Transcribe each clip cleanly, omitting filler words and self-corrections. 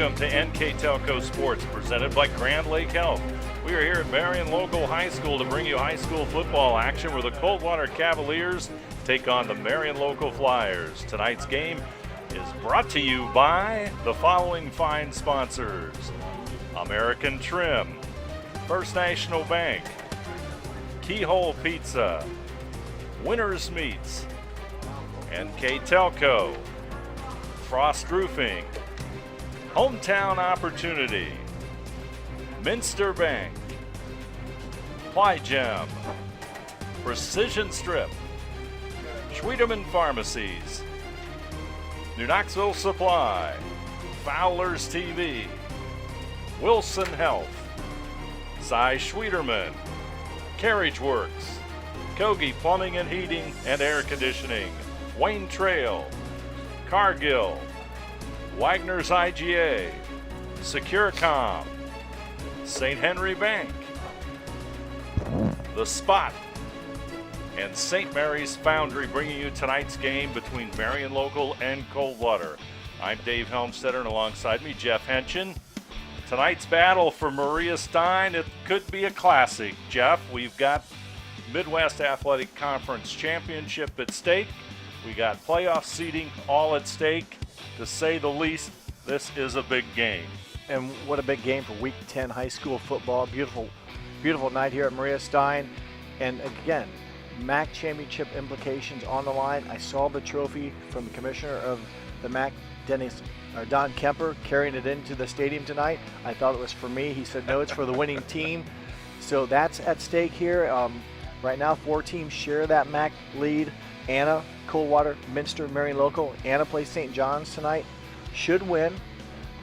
Welcome to NKTelco Sports, presented by Grand Lake Health. We are here at Marion Local High School to bring you high school football action where the Coldwater Cavaliers take on the Marion Local Flyers. Tonight's game is brought to you by the following fine sponsors: American Trim, First National Bank, Keyhole Pizza, Winners Meats, NKTelco, Frost Roofing, Hometown Opportunity, Minster Bank, Ply Gem, Precision Strip, Schwiedemann Pharmacies, New Knoxville Supply, Fowler's TV, Wilson Health, Cy Schwiedemann, Carriage Works, Kogi Plumbing and Heating and Air Conditioning, Wayne Trail, Cargill, Wagner's IGA, Securicom, St. Henry Bank, The Spot, and St. Mary's Foundry, bringing you tonight's game between Marion Local and Coldwater. I'm Dave Helmstetter, and alongside me, Jeff Henchen. Tonight's battle for Maria Stein, it could be a classic. Jeff, we've got Midwest Athletic Conference Championship at stake. We got playoff seeding all at stake. To say the least, this is a big game. And what a big game for Week 10 high school football. Beautiful, beautiful night here at Maria Stein. And again, MAC championship implications on the line. I saw the trophy from the commissioner of the MAC, Don Kemper, carrying it into the stadium tonight. I thought it was for me. He said, no, it's for the winning team. So that's at stake here. Right now, 4 teams share that MAC lead. Anna, Coldwater, Minster, Marion Local. Anna plays St. John's tonight. Should win.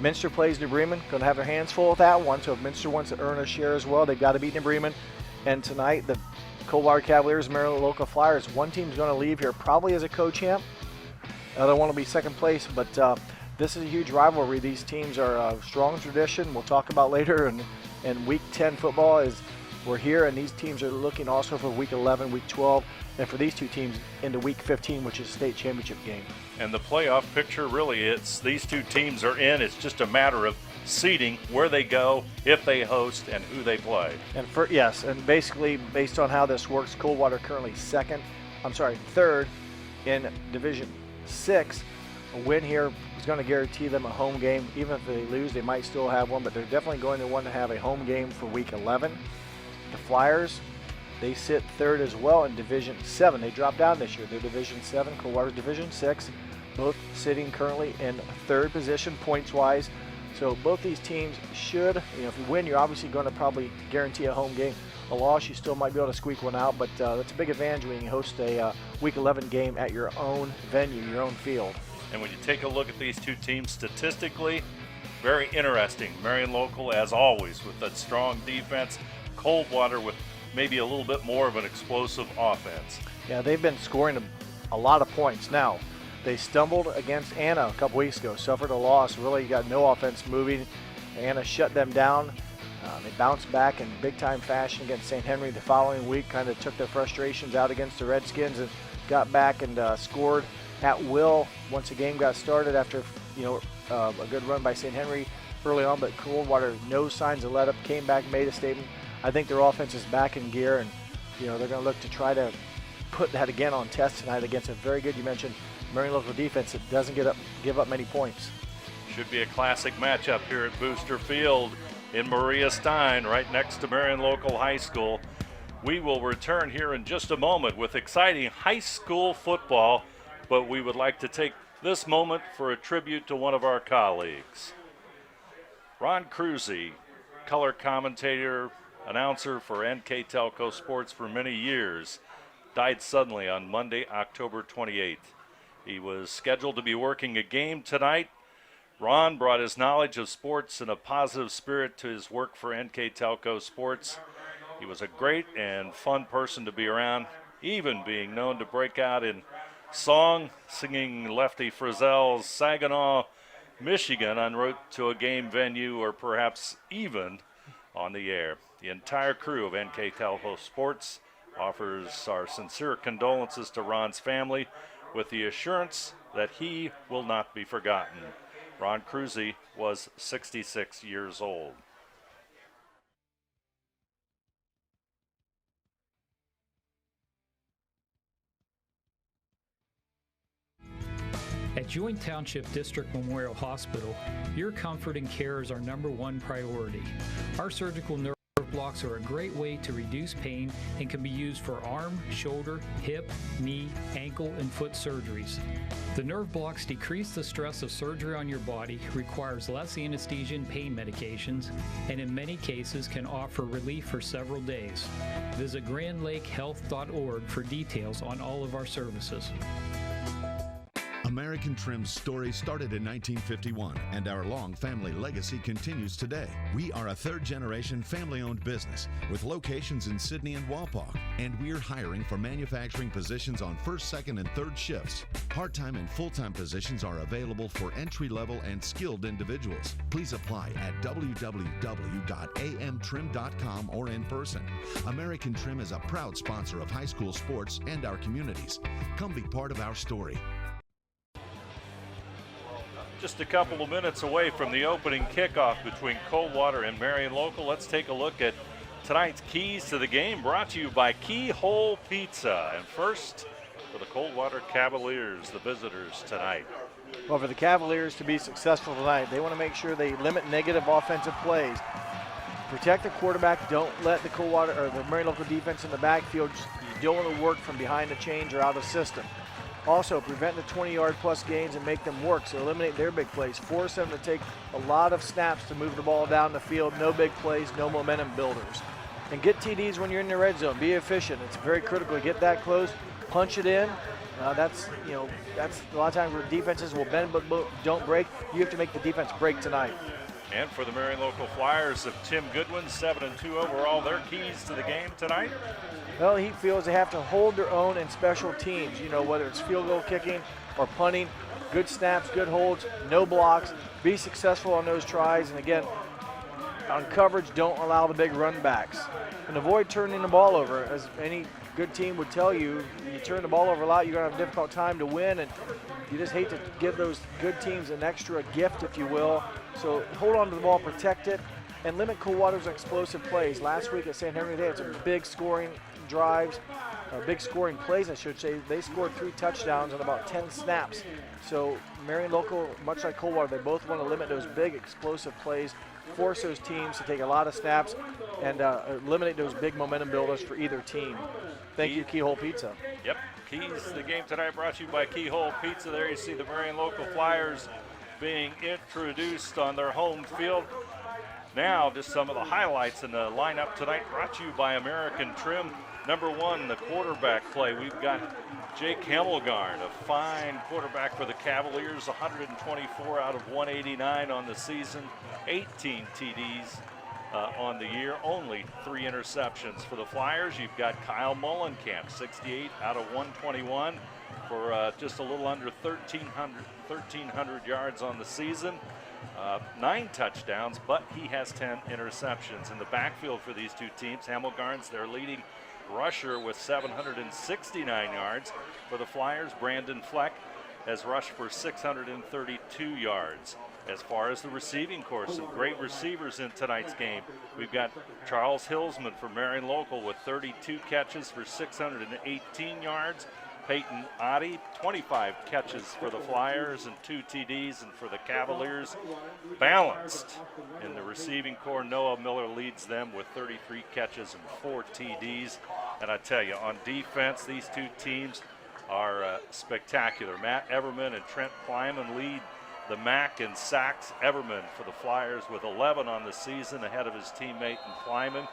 Minster plays New Bremen. Going to have their hands full with that one. So if Minster wants to earn a share as well, they've got to beat New Bremen. And tonight, the Coldwater Cavaliers, Marion Local Flyers. One team's going to leave here probably as a co-champ. The other one will be second place. But this is a huge rivalry. These teams are a strong tradition. We'll talk about later. And Week 10 football is we're here, and these teams are looking also for Week 11, Week 12, and for these two teams into Week 15, which is a state championship game. And the playoff picture, really, it's these two teams are in. It's just a matter of seeding, where they go, if they host, and who they play. And basically, based on how this works, Coldwater currently third in Division 6. A win here is going to guarantee them a home game. Even if they lose, they might still have one, but they're definitely going to want to have a home game for Week 11. The Flyers, they sit third as well in Division 7. They dropped down this year. They're Division 7, Coldwater's Division 6, both sitting currently in third position points-wise. So both these teams should, if you win, you're obviously going to probably guarantee a home game. A loss, you still might be able to squeak one out, but that's a big advantage when you host a Week 11 game at your own venue, your own field. And when you take a look at these two teams statistically, very interesting. Marion Local, as always, with that strong defense. Coldwater with maybe a little bit more of an explosive offense. Yeah, they've been scoring a lot of points. Now, they stumbled against Anna a couple weeks ago, suffered a loss, really got no offense moving. Anna shut them down. They bounced back in big-time fashion against St. Henry the following week, kind of took their frustrations out against the Redskins and got back and scored at will once the game got started after a good run by St. Henry early on, but Coldwater, no signs of let up, came back, made a statement. I think their offense is back in gear, and they're going to look to try to put that again on test tonight against a very good, you mentioned, Marion Local defense that doesn't give up many points. Should be a classic matchup here at Booster Field in Maria Stein, right next to Marion Local High School. We will return here in just a moment with exciting high school football, but we would like to take this moment for a tribute to one of our colleagues. Ron Cruzey, color commentator, announcer for NKTelco Sports for many years, died suddenly on Monday, October 28th. He was scheduled to be working a game tonight. Ron brought his knowledge of sports and a positive spirit to his work for NKTelco Sports. He was a great and fun person to be around, even being known to break out in song, singing Lefty Frizzell's Saginaw, Michigan en route to a game venue or perhaps even on the air. The entire crew of NKTelco Sports offers our sincere condolences to Ron's family with the assurance that he will not be forgotten. Ron Cruzey was 66 years old. At Joint Township District Memorial Hospital, your comfort and care is our #1 priority. Our surgical nerve blocks are a great way to reduce pain and can be used for arm, shoulder, hip, knee, ankle, and foot surgeries. The nerve blocks decrease the stress of surgery on your body, requires less anesthesia and pain medications, and in many cases can offer relief for several days. Visit grandlakehealth.org for details on all of our services. American Trim's story started in 1951, and our long family legacy continues today. We are a third-generation family-owned business with locations in Sydney and Walpaugh, and we're hiring for manufacturing positions on first, second, and third shifts. Part-time and full-time positions are available for entry-level and skilled individuals. Please apply at www.amtrim.com or in person. American Trim is a proud sponsor of high school sports and our communities. Come be part of our story. Just a couple of minutes away from the opening kickoff between Coldwater and Marion Local. Let's take a look at tonight's keys to the game, brought to you by Keyhole Pizza. And first, for the Coldwater Cavaliers, the visitors tonight. Well, for the Cavaliers to be successful tonight, they want to make sure they limit negative offensive plays. Protect the quarterback. Don't let the Coldwater or the Marion Local defense in the backfield. You don't want to work from behind the chains or out of system. Also, prevent the 20-yard plus gains and make them work, so eliminate their big plays. Force them to take a lot of snaps to move the ball down the field. No big plays, no momentum builders. And get TDs when you're in the red zone. Be efficient. It's very critical to get that close, punch it in. That's a lot of times where defenses will bend but don't break. You have to make the defense break tonight. And for the Marion Local Flyers of Tim Goodwin, 7-2 overall, their keys to the game tonight. Well, he feels they have to hold their own in special teams, whether it's field goal kicking or punting. Good snaps, good holds, no blocks. Be successful on those tries. And again, on coverage, don't allow the big run backs. And avoid turning the ball over. As any good team would tell you, you turn the ball over a lot, you're going to have a difficult time to win. And you just hate to give those good teams an extra gift, if you will. So hold on to the ball, protect it, and limit Coldwater's explosive plays. Last week at St. Henry, they had some big scoring drives, big scoring plays, I should say. They scored 3 touchdowns on about 10 snaps. So Marion Local, much like Coldwater, they both want to limit those big explosive plays, force those teams to take a lot of snaps, and eliminate those big momentum builders for either team. Thank you, Keyhole Pizza. Yep, keys to the game tonight brought to you by Keyhole Pizza. There you see the Marion Local Flyers being introduced on their home field. Now, just some of the highlights in the lineup tonight brought to you by American Trim. Number 1, the quarterback play. We've got Jake Hemmelgarn, a fine quarterback for the Cavaliers, 124 out of 189 on the season, 18 TDs on the year, only 3 interceptions. For the Flyers, you've got Kyle Mullenkamp, 68 out of 121 for just a little under 1,300 yards on the season. 9 touchdowns, but he has 10 interceptions. In the backfield for these two teams, Hemmelgarn's their leading rusher with 769 yards. For the Flyers, Brandon Fleck has rushed for 632 yards. As far as the receiving corps, some great receivers in tonight's game. We've got Charles Hillsman for Marion Local with 32 catches for 618 yards. Peyton Oddie, 25 catches for the Flyers and 2 TDs, and for the Cavaliers, balanced in the receiving corps. Noah Miller leads them with 33 catches and 4 TDs. And I tell you, on defense, these two teams are spectacular. Matt Everman and Trent Kleiman lead the MAC in sacks. Everman for the Flyers with 11 on the season, ahead of his teammate in Kleiman.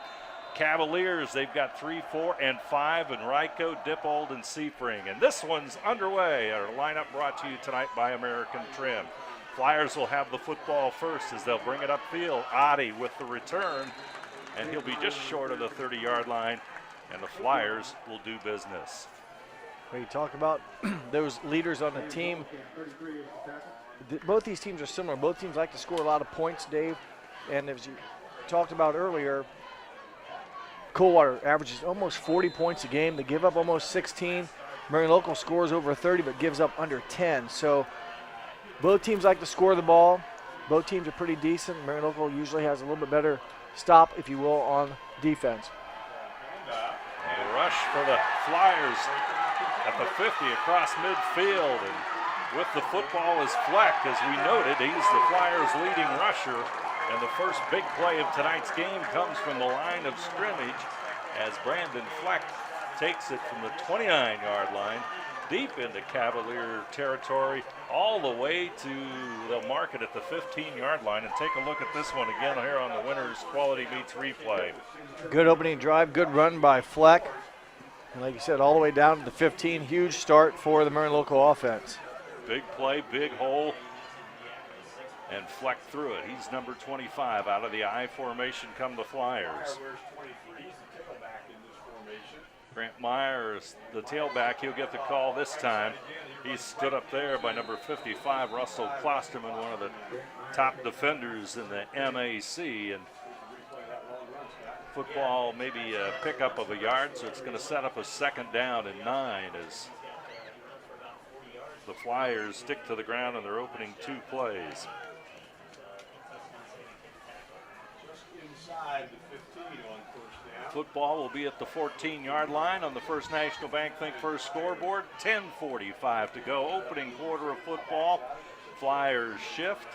Cavaliers, they've got 3, 4, and 5 in Ryko, Dippold, and Seafring. And this one's underway. Our lineup brought to you tonight by American Trim. Flyers will have the football first as they'll bring it upfield. Oddie with the return, and he'll be just short of the 30-yard line, and the Flyers will do business. When you talk about those leaders on the team, both these teams are similar. Both teams like to score a lot of points, Dave. And as you talked about earlier, Coldwater averages almost 40 points a game. They give up almost 16. Marion Local scores over 30 but gives up under 10. So Both teams like to score the ball. Both teams are pretty decent. Marion Local usually has a little bit better stop, if you will, on defense. A rush for the Flyers at the 50 across midfield. And with the football is Fleck. As we noted, he's the Flyers' leading rusher. And the first big play of tonight's game comes from the line of scrimmage as Brandon Fleck takes it from the 29-yard line deep into Cavalier territory all the way to the market at the 15-yard line. And take a look at this one again here on the Winners Quality Meets replay. Good opening drive, good run by Fleck. And like you said, all the way down to the 15, huge start for the Marion Local offense. Big play, big hole, and Fleck through it. He's number 25. Out of the I formation come the Flyers. Grant Myers, the tailback, he'll get the call this time. He's stood up there by number 55, Russell Klosterman, one of the top defenders in the MAC. And football, maybe a pickup of a yard, so it's going to set up a 2nd down and 9 as the Flyers stick to the ground in their opening 2 plays. Football will be at the 14-yard line on the First National Bank Think First scoreboard. 10:45 to go. Opening quarter of football. Flyers shift.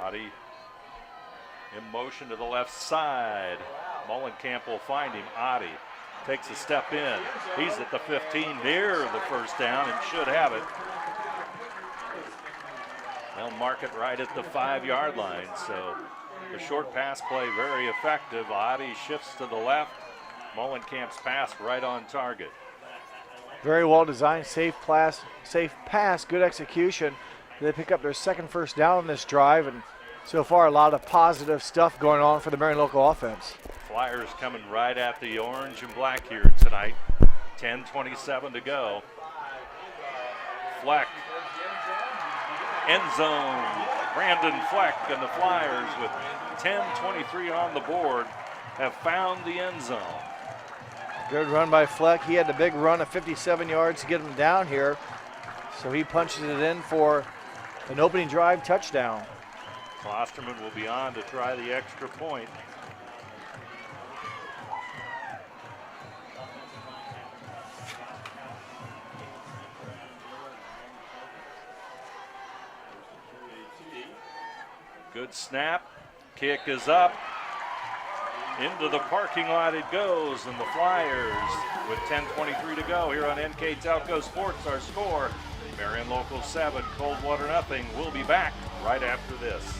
Adi in motion to the left side. Mullenkamp will find him. Adi takes a step in. He's at the 15 near the first down and should have it. They'll mark it right at the 5-yard line. So the short pass play very effective. Adi shifts to the left. Mullenkamp's pass right on target. Very well designed, safe pass, good execution. They pick up their 2nd first down on this drive, and so far a lot of positive stuff going on for the Marion Local offense. Flyers coming right at the orange and black here tonight. 10:27 to go. Fleck. End zone. Brandon Fleck and the Flyers with 10:23 on the board have found the end zone. Good run by Fleck. He had the big run of 57 yards to get him down here. So he punches it in for an opening drive touchdown. Klosterman will be on to try the extra point. Good snap. Kick is up. Into the parking lot it goes, and the Flyers with 10:23 to go here on NKTelco Sports. Our score, Marion Local 7, Coldwater nothing. We'll be back right after this.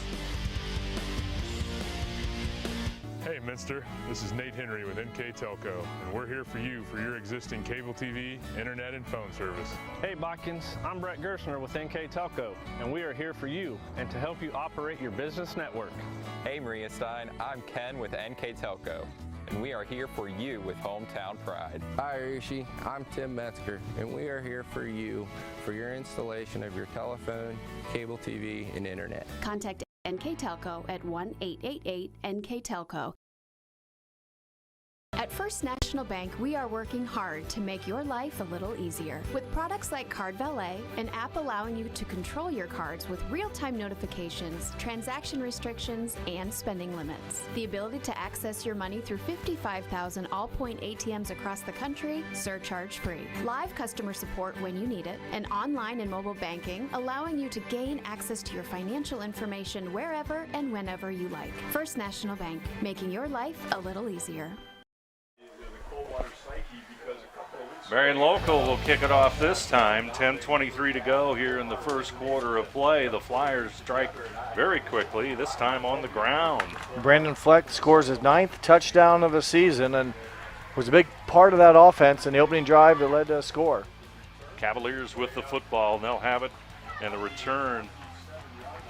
Hey Minster, this is Nate Henry with NKTelco, and we're here for you for your existing cable TV, internet, and phone service. Hey Botkins, I'm Brett Gerstner with NKTelco, and we are here for you and to help you operate your business network. Hey Maria Stein, I'm Ken with NKTelco, and we are here for you with Hometown Pride. Hi Rishi, I'm Tim Metzger, and we are here for you for your installation of your telephone, cable TV, and internet. Contact NKTelco at 1-888-NKTelco. At First National Bank, we are working hard to make your life a little easier. With products like Card Valet, an app allowing you to control your cards with real-time notifications, transaction restrictions, and spending limits. The ability to access your money through 55,000 all-point ATMs across the country, surcharge-free. Live customer support when you need it, and online and mobile banking, allowing you to gain access to your financial information wherever and whenever you like. First National Bank, making your life a little easier. Marion Local will kick it off this time. 10:23 to go here in the first quarter of play. The Flyers strike very quickly, this time on the ground. Brandon Fleck scores his 9th touchdown of the season and was a big part of that offense in the opening drive that led to a score. Cavaliers with the football, and they'll have it, and the return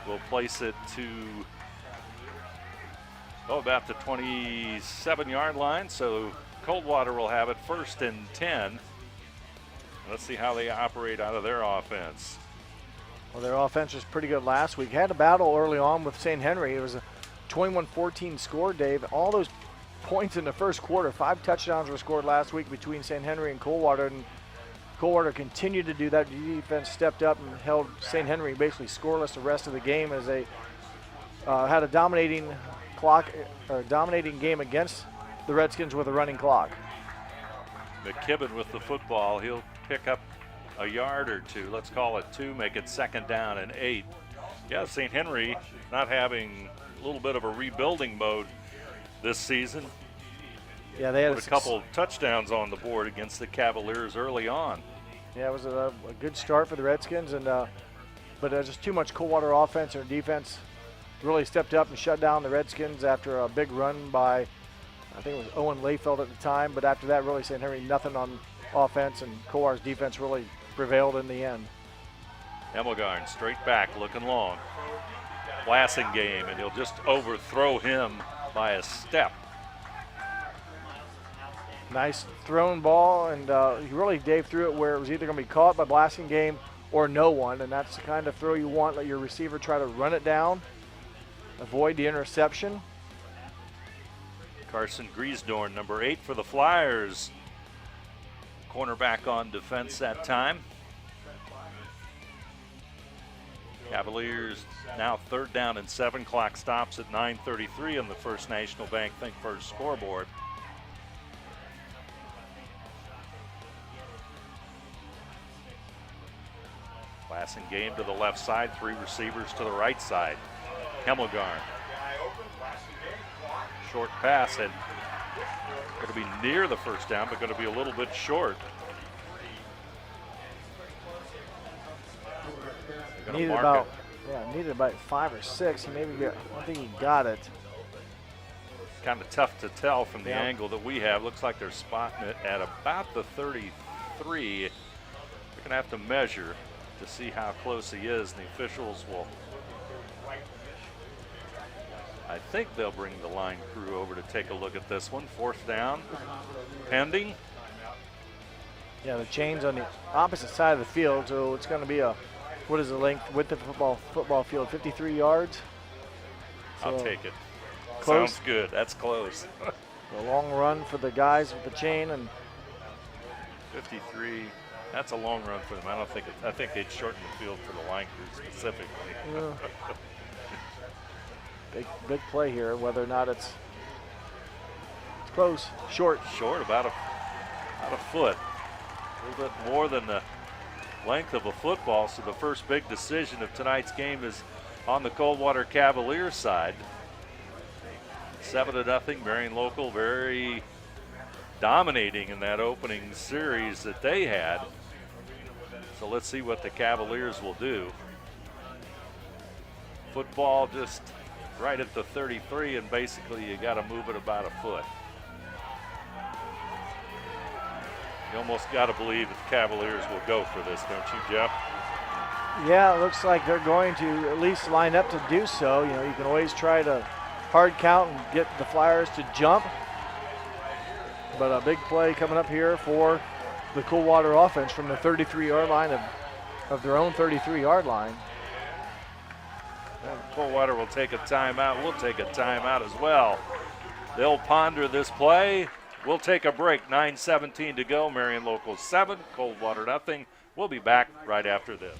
will place it to about the 27-yard line. So Coldwater will have it 1st and 10. Let's see how they operate out of their offense. Well, their offense was pretty good last week. Had a battle early on with St. Henry. It was a 21-14 score, Dave. All those points in the first quarter. 5 touchdowns were scored last week between St. Henry and Coldwater. And Coldwater continued to do that. The defense stepped up and held St. Henry basically scoreless the rest of the game as they had a dominating game against the Redskins with a running clock. McKibben with the football. He'll pick up a yard or two. Let's call it 2, make it 2nd down and 8. Yeah, St. Henry not having a little bit of a rebuilding mode this season. Yeah, they had a couple touchdowns on the board against the Cavaliers early on. Yeah, it was a good start for the Redskins, and but there's just too much Coldwater offense and defense really stepped up and shut down the Redskins after a big run by, I think it was Owen Layfeld at the time, but after that, really St. Henry nothing on offense, and Coldwater's defense really prevailed in the end. Hemmelgarn straight back, looking long. Blasingame, and he'll just overthrow him by a step. Nice thrown ball, and he really Dave threw it where it was either going to be caught by Blasingame or no one, and that's the kind of throw you want. Let your receiver try to run it down, avoid the interception. Carson Griesdorn, number 8 for the Flyers. Cornerback on defense that time. Cavaliers now 3rd down and 7. Clock stops at 9:33 on the First National Bank Think First scoreboard. Passing game to the left side, 3 receivers to the right side. Hemmelgarn. Short pass, and going to be near the first down, but going to be a little bit short. Needed about 5 or 6. He maybe I think he got it. Kind of tough to tell from the angle that we have. Looks like they're spotting it at about the 33. We're going to have to measure to see how close he is, and the officials will, I think they'll bring the line crew over to take a look at this one. 4th down, pending. Yeah, the chain's on the opposite side of the field, so it's going to be what is the length width of the football field? 53 yards. So I'll take it. Close. Sounds good. That's close. A long run for the guys with the chain, and 53. That's a long run for them. I think they'd shorten the field for the line crew specifically. Big play here. Whether or not it's close, short, about a foot, a little bit more than the length of a football. So the first big decision of tonight's game is on the Coldwater Cavaliers side. 7-0. Marion Local very dominating in that opening series that they had. So let's see what the Cavaliers will do. Football just right at the 33, and basically you got to move it about a foot. You almost got to believe that the Cavaliers will go for this, don't you, Jeff? Yeah, it looks like they're going to at least line up to do so. You know, you can always try to hard count and get the Flyers to jump. But a big play coming up here for the Coldwater offense from the 33-yard line of their own 33-yard line. And Coldwater will take a timeout. We'll take a timeout as well. They'll ponder this play. We'll take a break. 9:17 to go. Marion Local 7, Coldwater nothing. We'll be back right after this.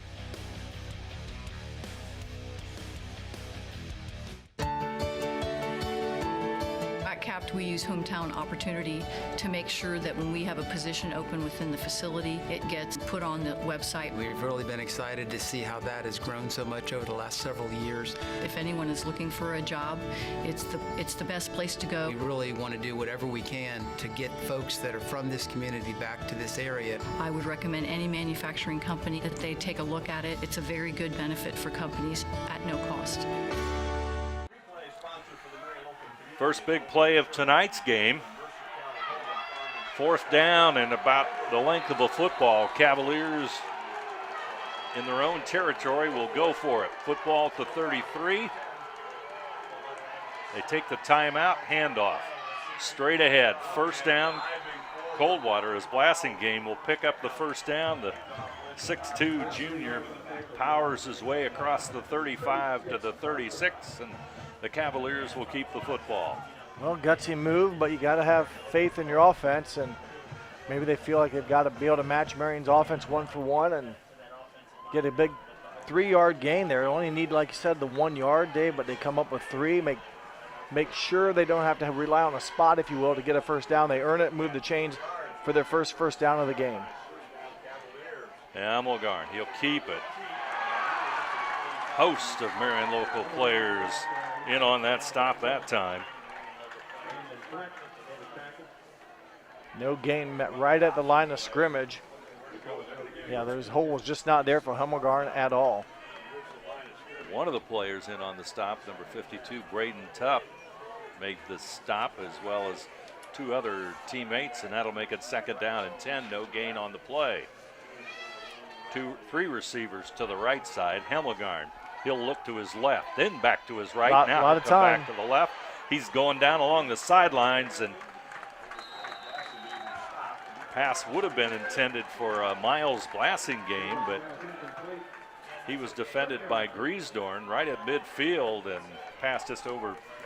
At CAPT, we use hometown opportunity to make sure that when we have a position open within the facility, it gets put on the website. We've really been excited to see how that has grown so much over the last several years. If anyone is looking for a job, it's the best place to go. We really want to do whatever we can to get folks that are from this community back to this area. I would recommend any manufacturing company that they take a look at it. It's a very good benefit for companies at no cost. First big play of tonight's game. 4th down and about the length of a football. Cavaliers in their own territory will go for it. Football to 33. They take the timeout, handoff. Straight ahead. 1st down, Coldwater, as Blasingame will pick up the 1st down. The 6'2 junior powers his way across the 35 to the 36, and the Cavaliers will keep the football. Well, gutsy move, but you got to have faith in your offense, and Maybe they feel like they've got to be able to match Marion's offense 1-for-1 and get a big 3-yard gain there. They only need, like you said, the 1 yard, Dave, but they come up with 3. Make sure they don't have to rely on a spot, if you will, to get a first down. They earn it, move the chains for their first down of the game. Hamelgarn, he'll keep it. Host of Marion local players in on that stop that time. No gain met right at the line of scrimmage. Yeah, those hole was just not there for Hamelgarn at all. One of the players in on the stop, number 52, Braden Tupp, made the stop, as well as 2 other teammates, and that'll make it 2nd down and 10. No gain on the play. 3 receivers to the right side. Hamelgarn, he'll look to his left, then back to his right. Now lot he'll of come time. back to the left. He's going down along the sidelines, and pass would have been intended for a Miles Blassingame, but he was defended by Griesdorn right at midfield, and pass just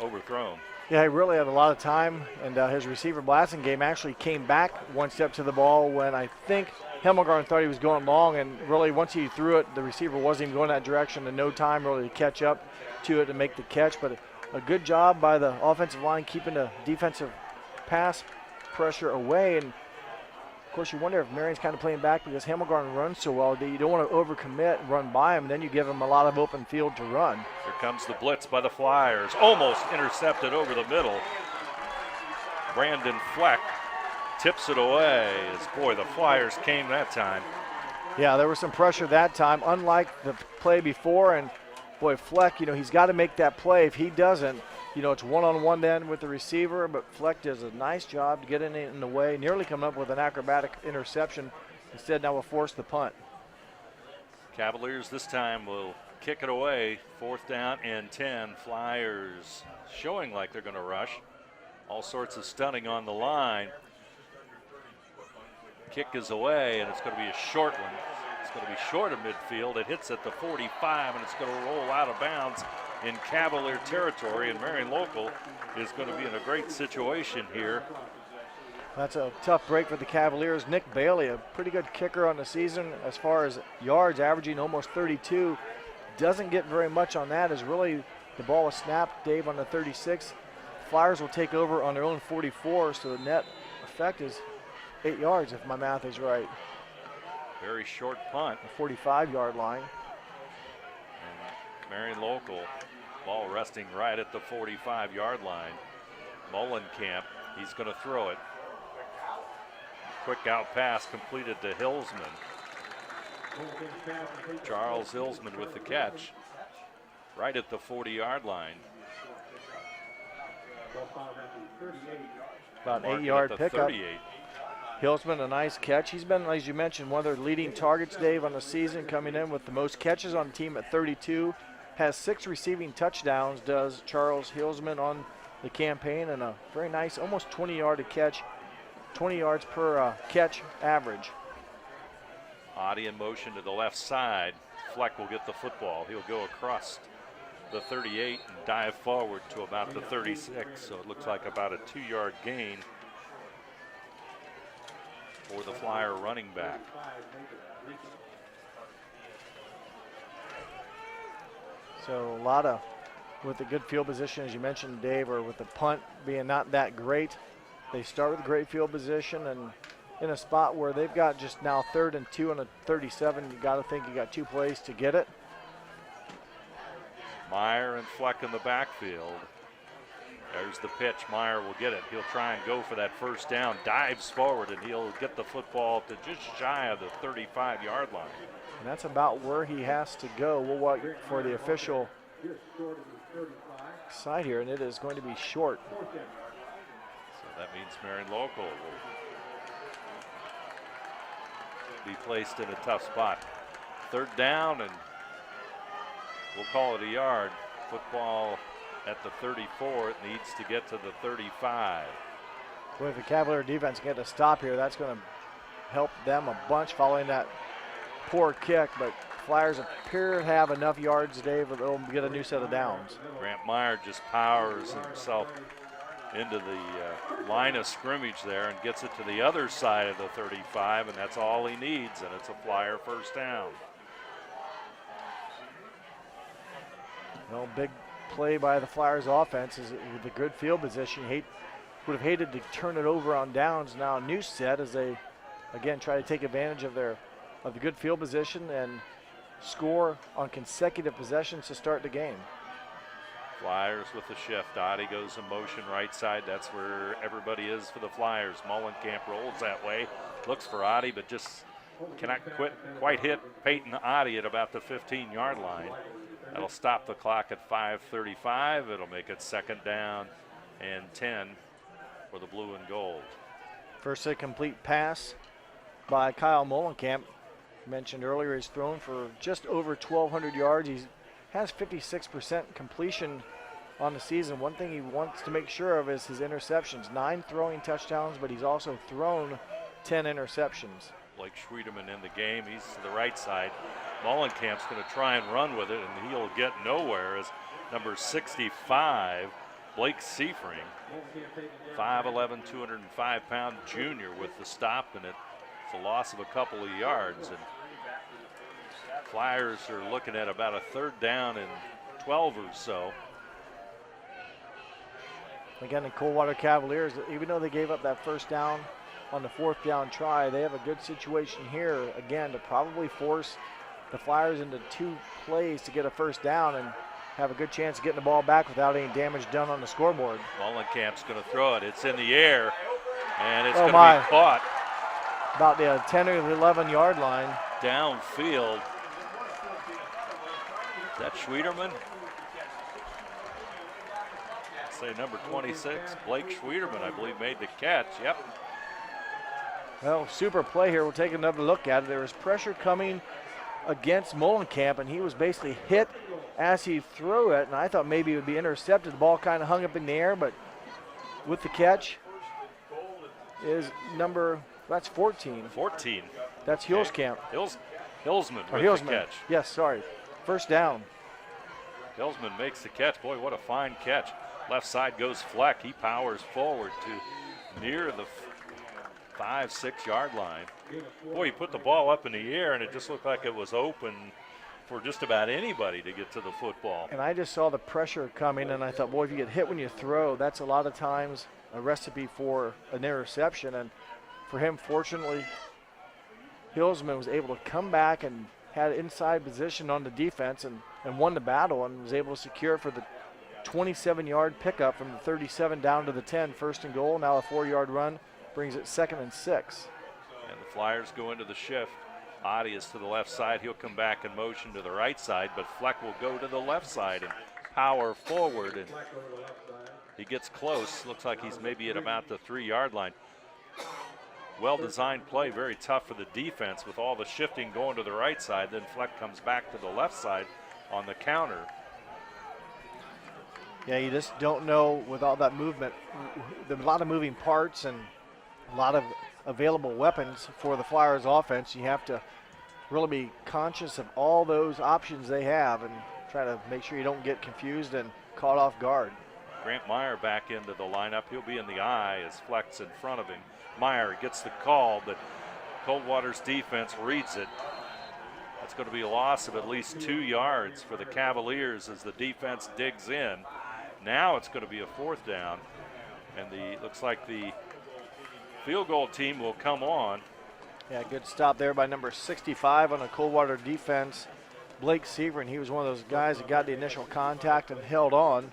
overthrown. Yeah, he really had a lot of time, and his receiver Blassingame actually came back 1 step to the ball when I think Hamelgarn thought he was going long, and really once he threw it, the receiver wasn't even going that direction, and no time really to catch up to it to make the catch. But a good job by the offensive line keeping the defensive pass pressure away. And of course, you wonder if Marion's kind of playing back because Hamelgarn runs so well that you don't want to overcommit and run by him, and then you give him a lot of open field to run. Here comes the blitz by the Flyers. Almost intercepted over the middle. Brandon Fleck tips it away. Boy, the Flyers came that time. Yeah, there was some pressure that time, unlike the play before. And boy, Fleck, he's got to make that play. If he doesn't, it's one-on-one then with the receiver, but Fleck does a nice job to get in the way, nearly coming up with an acrobatic interception. Instead, now will force the punt. Cavaliers this time will kick it away. 4th down and 10. Flyers showing like they're going to rush. All sorts of stunning on the line. Kick is away, and it's going to be a short one. It's going to be short of midfield. It hits at the 45, and it's going to roll out of bounds in Cavalier territory, and Marion local is going to be in a great situation here. That's a tough break for the Cavaliers. Nick Bailey, a pretty good kicker on the season as far as yards, averaging almost 32. Doesn't get very much on that, as really the ball was snapped, Dave, on the 36. Flyers will take over on their own 44, so the net effect is 8 yards, if my math is right. Very short punt. The 45-yard line. And Marion local, ball resting right at the 45-yard line. Mullenkamp, he's going to throw it. Quick out pass completed to Hilsman. Charles Hilsman with the catch right at the 40-yard line. About an 8-yard pickup. 38. Hilsman, a nice catch. He's been, as you mentioned, one of their leading targets, Dave, on the season, coming in with the most catches on the team at 32. Has 6 receiving touchdowns, does Charles Hilsman on the campaign, and a very nice, almost 20-yard catch, 20 yards per catch average. Oddie in motion to the left side. Fleck will get the football. He'll go across the 38 and dive forward to about the 36. So it looks like about a 2-yard gain for the Flyer running back. So a lot of, with a good field position, as you mentioned, Dave, or with the punt being not that great, they start with great field position, and in a spot where they've got just now 3rd and 2 on a 37, you got to think you got 2 plays to get it. Meyer and Fleck in the backfield. There's the pitch. Meyer will get it. He'll try and go for that first down. Dives forward, and he'll get the football to just shy of the 35-yard line. And that's about where he has to go. We'll wait for the official side here, and it is going to be short. So that means Marion local will be placed in a tough spot. 3rd down, and we'll call it a yard. Football at the 34. It needs to get to the 35. Well, if the Cavalier defense can get a stop here, that's going to help them a bunch following that poor kick. But Flyers appear to have enough yards today, but they'll get a new set of downs. Grant Meyer just powers himself into the line of scrimmage there and gets it to the other side of the 35, and that's all he needs, and it's a Flyer first down. No big play by the Flyers offense is with a good field position. Would have hated to turn it over on downs. Now a new set as they again try to take advantage of the good field position and score on consecutive possessions to start the game. Flyers with the shift. Adi goes in motion right side. That's where everybody is for the Flyers. Mullenkamp rolls that way. Looks for Adi, but just cannot quite hit Peyton Adi at about the 15-yard line. That'll stop the clock at 5:35. It'll make it second down and 10 for the blue and gold. First a complete pass by Kyle Mullenkamp. Mentioned earlier, he's thrown for just over 1,200 yards. He has 56% completion on the season. One thing he wants to make sure of is his interceptions. 9 throwing touchdowns, but he's also thrown 10 interceptions. Blake Schwiedeman in the game. He's to the right side. Mullenkamp's going to try and run with it, and he'll get nowhere as number 65, Blake Seifring, 5'11", 205-pound junior with the stop, and it's a loss of a couple of yards. And Flyers are looking at about a third down and 12 or so. Again, the Coldwater Cavaliers, even though they gave up that first down on the fourth down try, they have a good situation here, again, to probably force the Flyers into 2 plays to get a first down and have a good chance of getting the ball back without any damage done on the scoreboard. Mullenkamp's going to throw it. It's in the air, and it's going to be caught. About the 10 or 11-yard line. Downfield. Is that Schwiedeman? Say number 26, Blake Schwiedeman, I believe, made the catch. Yep. Well, super play here. We'll take another look at it. There was pressure coming against Mullenkamp, and he was basically hit as he threw it, and I thought maybe it would be intercepted. The ball kind of hung up in the air, but with the catch is number, that's 14. 14. That's Hilskamp. Hilsman with the catch. Yes, sorry. First down. Hilsman makes the catch. Boy, what a fine catch. Left side goes Fleck. He powers forward to near the 5-6 yard line. Boy, he put the ball up in the air, and it just looked like it was open for just about anybody to get to the football. And I just saw the pressure coming, and I thought, boy, if you get hit when you throw, that's a lot of times a recipe for an interception. And for him, fortunately, Hilsman was able to come back and had inside position on the defense and won the battle and was able to secure for the 27-yard pickup from the 37 down to the 10, first and goal. Now a 4-yard run brings it 2nd and 6. And the Flyers go into the shift. Adi is to the left side. He'll come back in motion to the right side, but Fleck will go to the left side and power forward. And he gets close. Looks like he's maybe at about the 3-yard line. Well-designed play, very tough for the defense with all the shifting going to the right side. Then Fleck comes back to the left side on the counter. Yeah, you just don't know with all that movement. There's a lot of moving parts and a lot of available weapons for the Flyers offense. You have to really be conscious of all those options they have and try to make sure you don't get confused and caught off guard. Grant Meyer back into the lineup. He'll be in the eye as Fleck's in front of him. Meyer gets the call, but Coldwater's defense reads it. That's going to be a loss of at least 2 yards for the Cavaliers as the defense digs in. Now it's going to be a 4th down, and looks like the field goal team will come on. Yeah, good stop there by number 65 on a Coldwater defense, Blake Seifring. He was one of those guys that got the initial contact and held on.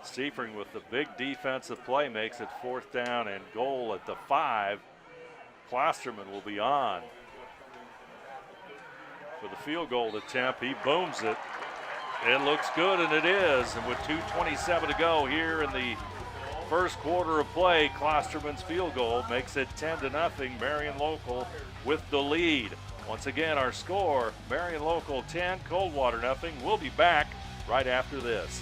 Seifring with the big defensive play makes it 4th down and goal at the 5. Klosterman will be on for the field goal attempt. He booms it. It looks good, and it is. And with 2:27 to go here in the first quarter of play, Klosterman's field goal makes it 10-0. Marion Local with the lead. Once again, our score, Marion Local 10, Coldwater nothing. We'll be back right after this.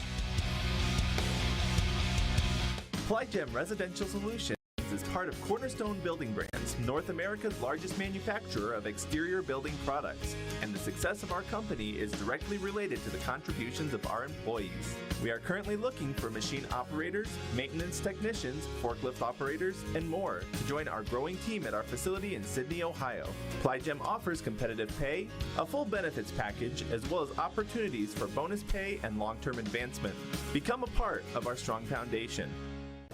FlyGem Residential Solutions Buildings is part of Cornerstone Building Brands, North America's largest manufacturer of exterior building products, and the success of our company is directly related to the contributions of our employees. We are currently looking for machine operators, maintenance technicians, forklift operators, and more to join our growing team at our facility in Sydney, Ohio. Plygem offers competitive pay, a full benefits package, as well as opportunities for bonus pay and long-term advancement. Become a part of our strong foundation.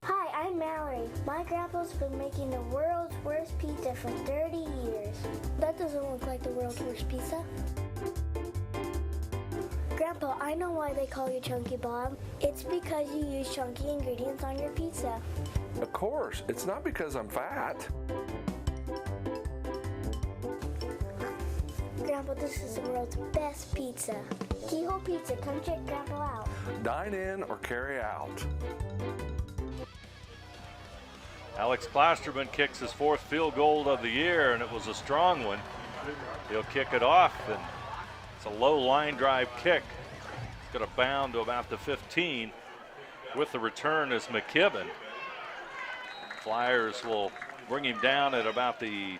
Hi, I'm Mallory. My grandpa's been making the world's worst pizza for 30 years. That doesn't look like the world's worst pizza. Grandpa, I know why they call you Chunky Bob. It's because you use chunky ingredients on your pizza. Of course, it's not because I'm fat. Grandpa, this is the world's best pizza. Keyhole Pizza, come check Grandpa out. Dine in or carry out. Alex Klosterman kicks his 4th field goal of the year, and it was a strong one. He'll kick it off, and it's a low line drive kick. It's going to bound to about the 15. With the return is McKibben. Flyers will bring him down at about the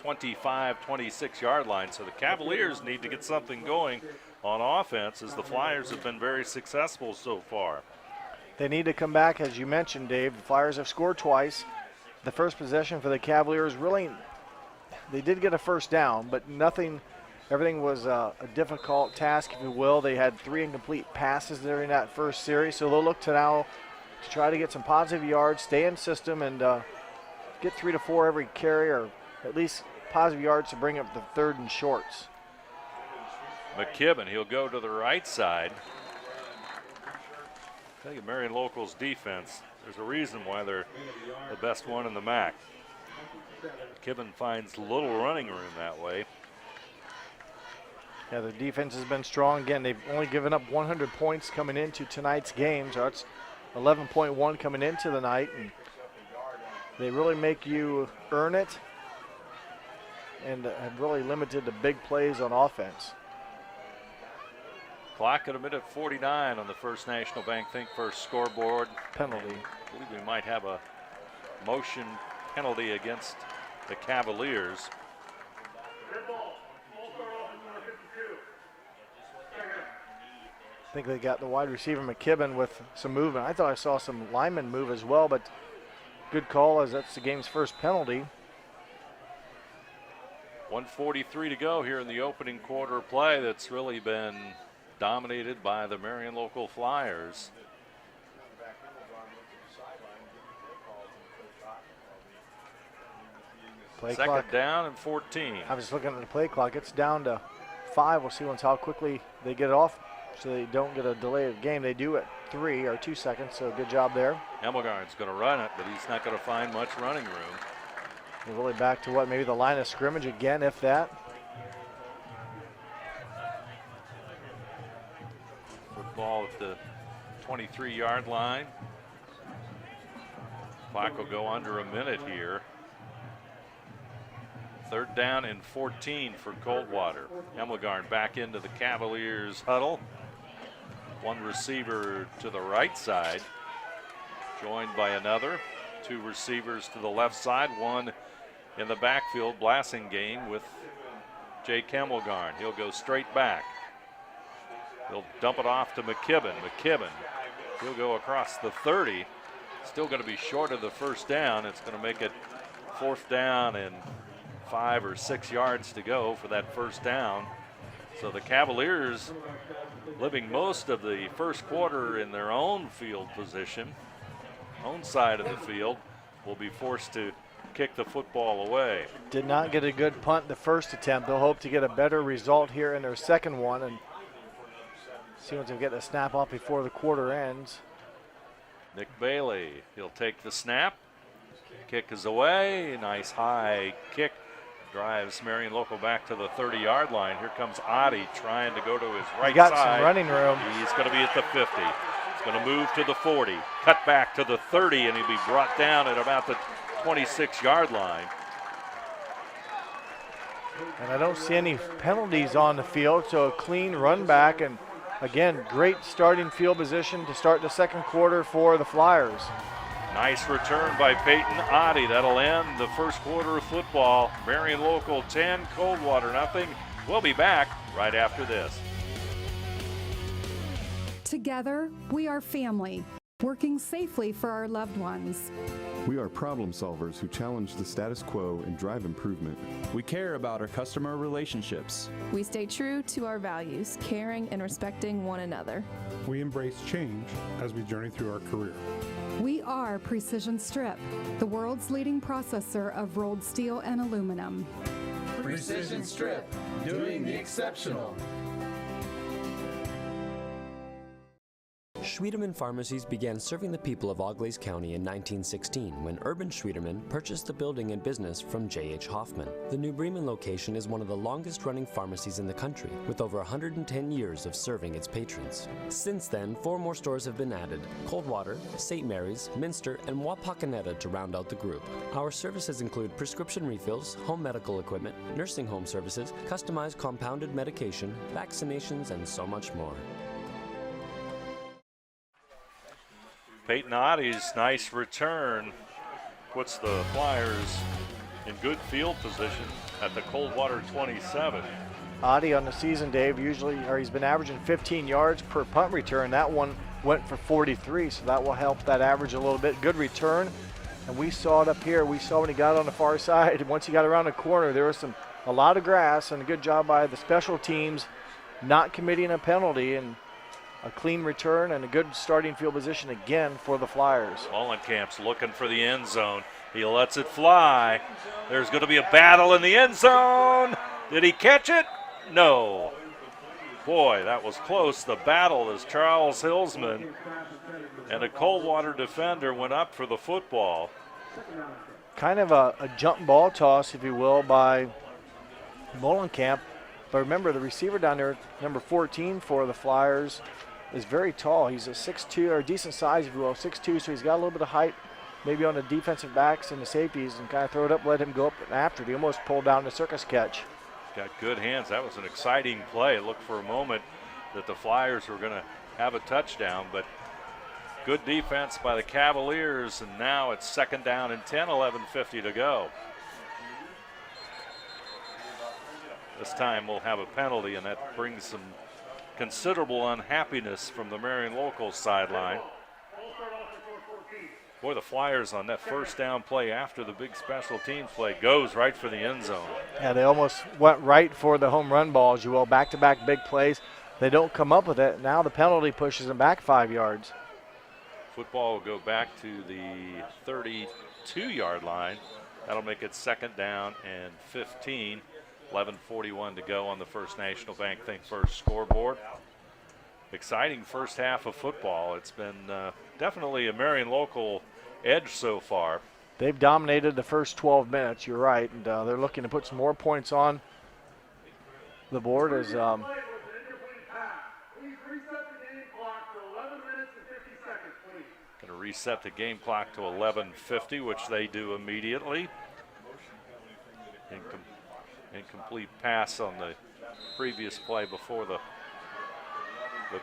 25, 26 yard line. So the Cavaliers need to get something going on offense, as the Flyers have been very successful so far. They need to come back, as you mentioned, Dave. The Flyers have scored twice. The first possession for the Cavaliers, really, they did get a first down, but everything was a difficult task, if you will. They had 3 incomplete passes during that first series, so they'll look to now to try to get some positive yards, stay in system, and get 3 to 4 every carry, or at least positive yards to bring up the 3rd and shorts. McKibben, he'll go to the right side. I think of Marion Local's defense, there's a reason why they're the best one in the MAC. McKibben finds little running room that way. Yeah, their defense has been strong. Again, they've only given up 100 points coming into tonight's game, so that's 11.1 coming into the night. And they really make you earn it, and have really limited the big plays on offense. Clock at a minute 49 on the First National Bank Think First scoreboard. Penalty. I believe we might have a motion penalty against the Cavaliers. I think they got the wide receiver McKibben with some movement. I thought I saw some linemen move as well, but good call, as that's the game's first penalty. 1:43 to go here in the opening quarter of play. That's really been dominated by the Marion Local Flyers. Play Second clock down and 14. I was looking at the play clock. It's down to 5. We'll see how quickly they get it off, so they don't get a delay of game. They do at 3 or 2 seconds, so good job there. Hemmelgarn's going to run it, but he's not going to find much running room. We're really back to maybe the line of scrimmage again, if that. Football at the 23-yard line. Clock will go under a minute here. 3rd down and 14 for Coldwater. Hemmelgarn back into the Cavaliers huddle. One receiver to the right side, joined by another. 2 receivers to the left side, one in the backfield. Blassingame with Jake Hemmelgarn. He'll go straight back. He'll dump it off to McKibben. McKibben, he'll go across the 30. Still going to be short of the first down. It's going to make it 4th down and 5 or 6 yards to go for that first down. So the Cavaliers, living most of the first quarter in their own field position, own side of the field, will be forced to kick the football away. Did not get a good punt the first attempt. They'll hope to get a better result here in their second one, and see once they get a snap off before the quarter ends. Nick Bailey, he'll take the snap. Kick is away. Nice high kick. Drives Marion Local back to the 30-yard line. Here comes Adi trying to go to his right side. He got some running room. He's going to be at the 50. He's going to move to the 40. Cut back to the 30, and he'll be brought down at about the 26-yard line. And I don't see any penalties on the field, so a clean run back. And again, great starting field position to start the second quarter for the Flyers. Nice return by Peyton Oddie. That'll end the first quarter of football. Marion Local 10, Coldwater nothing. We'll be back right after this. Together, we are family, working safely for our loved ones. We are problem solvers who challenge the status quo and drive improvement. We care about our customer relationships. We stay true to our values, caring and respecting one another. We embrace change as we journey through our career. We are Precision Strip, the world's leading processor of rolled steel and aluminum. Precision Strip, doing the exceptional. Schwiedemann Pharmacies began serving the people of Auglaize County in 1916 when Urban Schwiedemann purchased the building and business from J.H. Hoffman. The New Bremen location is one of the longest-running pharmacies in the country, with over 110 years of serving its patrons. Since then, 4 more stores have been added: Coldwater, St. Mary's, Minster, and Wapakoneta to round out the group. Our services include prescription refills, home medical equipment, nursing home services, customized compounded medication, vaccinations, and so much more. Peyton Ottie's nice return puts the Flyers in good field position at the Coldwater 27. Oddie on the season, Dave, he's been averaging 15 yards per punt return. That one went for 43, so that will help that average a little bit. Good return, and we saw it up here. We saw when he got on the far side. Once he got around the corner, there was a lot of grass, and a good job by the special teams not committing a penalty, and a clean return and a good starting field position again for the Flyers. Wallenkamp's looking for the end zone. He lets it fly. There's going to be a battle in the end zone. Did he catch it? No. Boy, that was close. The battle as Charles Hillsman and a Coldwater defender went up for the football. Kind of a jump ball toss, if you will, by Wallenkamp. But remember, the receiver down there, number 14 for the Flyers, is very tall. He's a 6'2", or a decent size, if you will, 6'2", so he's got a little bit of height, maybe on the defensive backs and the safeties, and kind of throw it up, let him go up and after it. He almost pulled down the circus catch. Got good hands. That was an exciting play. It looked for a moment that the Flyers were going to have a touchdown, but good defense by the Cavaliers, and now it's 2nd down and 10, 11:50 to go. This time we'll have a penalty, and that brings some considerable unhappiness from the Marion Local sideline. Boy, the Flyers on that first down play after the big special teams play goes right for the end zone. Yeah, they almost went right for the home run ball, as you will. Back-to-back big plays. They don't come up with it. Now the penalty pushes them back 5 yards. Football will go back to the 32-yard line. That'll make it 2nd down and 15. 11:41 to go on the First National Bank Think First scoreboard. Exciting first half of football. It's been definitely a Marion Local edge so far. They've dominated the first 12 minutes, you're right, and they're looking to put some more points on the board as Going to reset the game clock to 11:50, which they do immediately. Incomplete pass on the previous play before the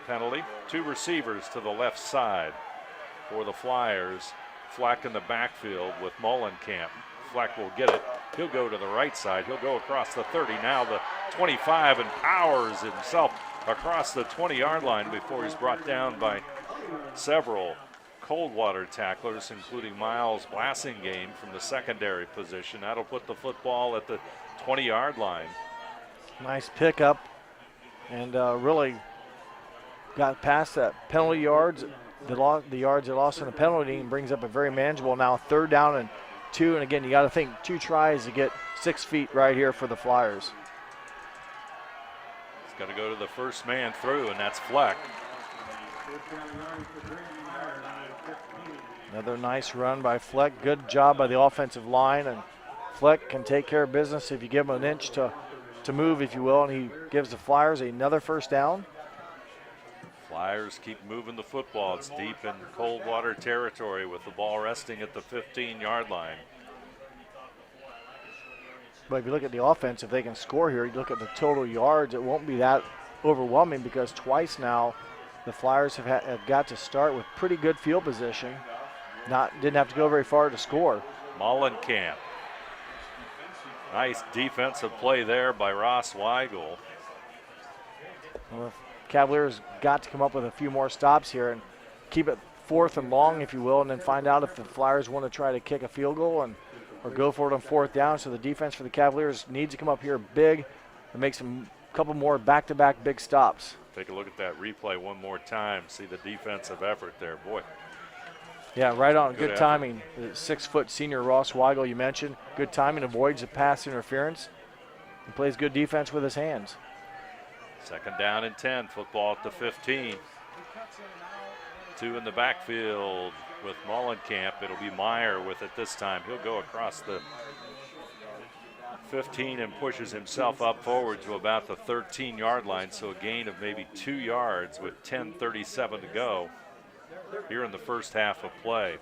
penalty. 2 receivers to the left side for the Flyers. Fleck in the backfield with Mullenkamp. Fleck will get it. He'll go to the right side. He'll go across the 30, now the 25, and powers himself across the 20-yard line before he's brought down by several Coldwater tacklers, including Miles Blassingame from the secondary position. That'll put the football at the 20-yard line. Nice pickup, and really got past that penalty yards, the yards they lost in the penalty, and brings up a very manageable now 3rd down and 2. And again, you got to think 2 tries to get 6 feet right here for the Flyers. It's got to go to the first man through, and that's Fleck. Another nice run by Fleck. Good job by the offensive line, and Fleck can take care of business if you give him an inch to move, if you will, and he gives the Flyers another first down. Flyers keep moving the football. It's deep in Coldwater territory with the ball resting at the 15-yard line. But if you look at the offense, if they can score here, you look at the total yards, it won't be that overwhelming, because twice now the Flyers have got to start with pretty good field position. didn't have to go very far to score. Mollenkamp. Nice defensive play there by Ross Weigel. Well, the Cavaliers got to come up with a few more stops here and keep it 4th and long, if you will, and then find out if the Flyers want to try to kick a field goal or go for it on 4th down. So the defense for the Cavaliers needs to come up here big and make some couple more back-to-back big stops. Take a look at that replay one more time. See the defensive effort there. Boy. Yeah, right on. Good effort. timing. The 6-foot senior Ross Weigel you mentioned. Good timing, avoids the pass interference, and plays good defense with his hands. 2nd down and 10. Football at the 15. 2 in the backfield with Mollenkamp. It'll be Meyer with it this time. He'll go across the 15 and pushes himself up forward to about the 13-yard line, so a gain of maybe 2 yards with 10:37 to go here in the first half of play.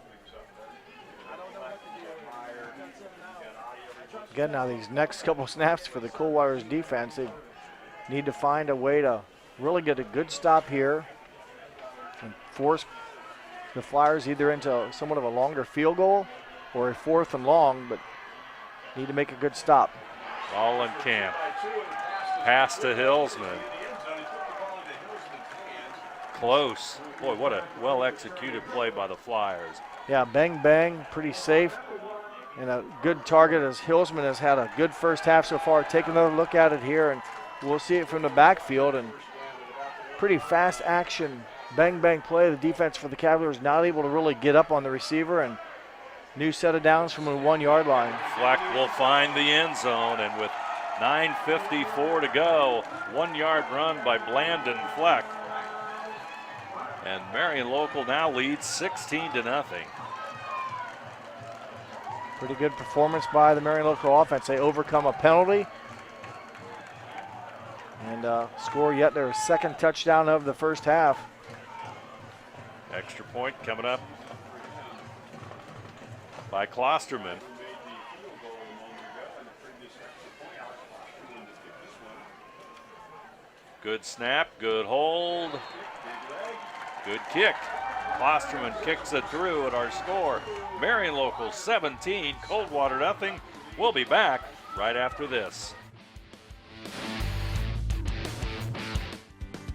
Again, now these next couple snaps for the Coldwater's defense, they need to find a way to really get a good stop here and force the Flyers either into somewhat of a longer field goal or a 4th and long, but need to make a good stop. Mollenkamp. Pass to Hillsman. Close. Boy, what a well-executed play by the Flyers. Yeah, bang, bang, pretty safe. And a good target as Hillsman has had a good first half so far. Take another look at it here, and we'll see it from the backfield. And pretty fast action, bang, bang play. The defense for the Cavaliers not able to really get up on the receiver, and new set of downs from the 1-yard line. Fleck will find the end zone, and with 9:54 to go, 1-yard run by Blandon Fleck. And Marion Local now leads 16-0. Pretty good performance by the Marion Local offense. They overcome a penalty and score yet their 2nd touchdown of the first half. Extra point coming up by Klosterman. Good snap, good hold, good kick. Klosterman kicks it through, at our score, Marion Local 17, Coldwater nothing. We'll be back right after this.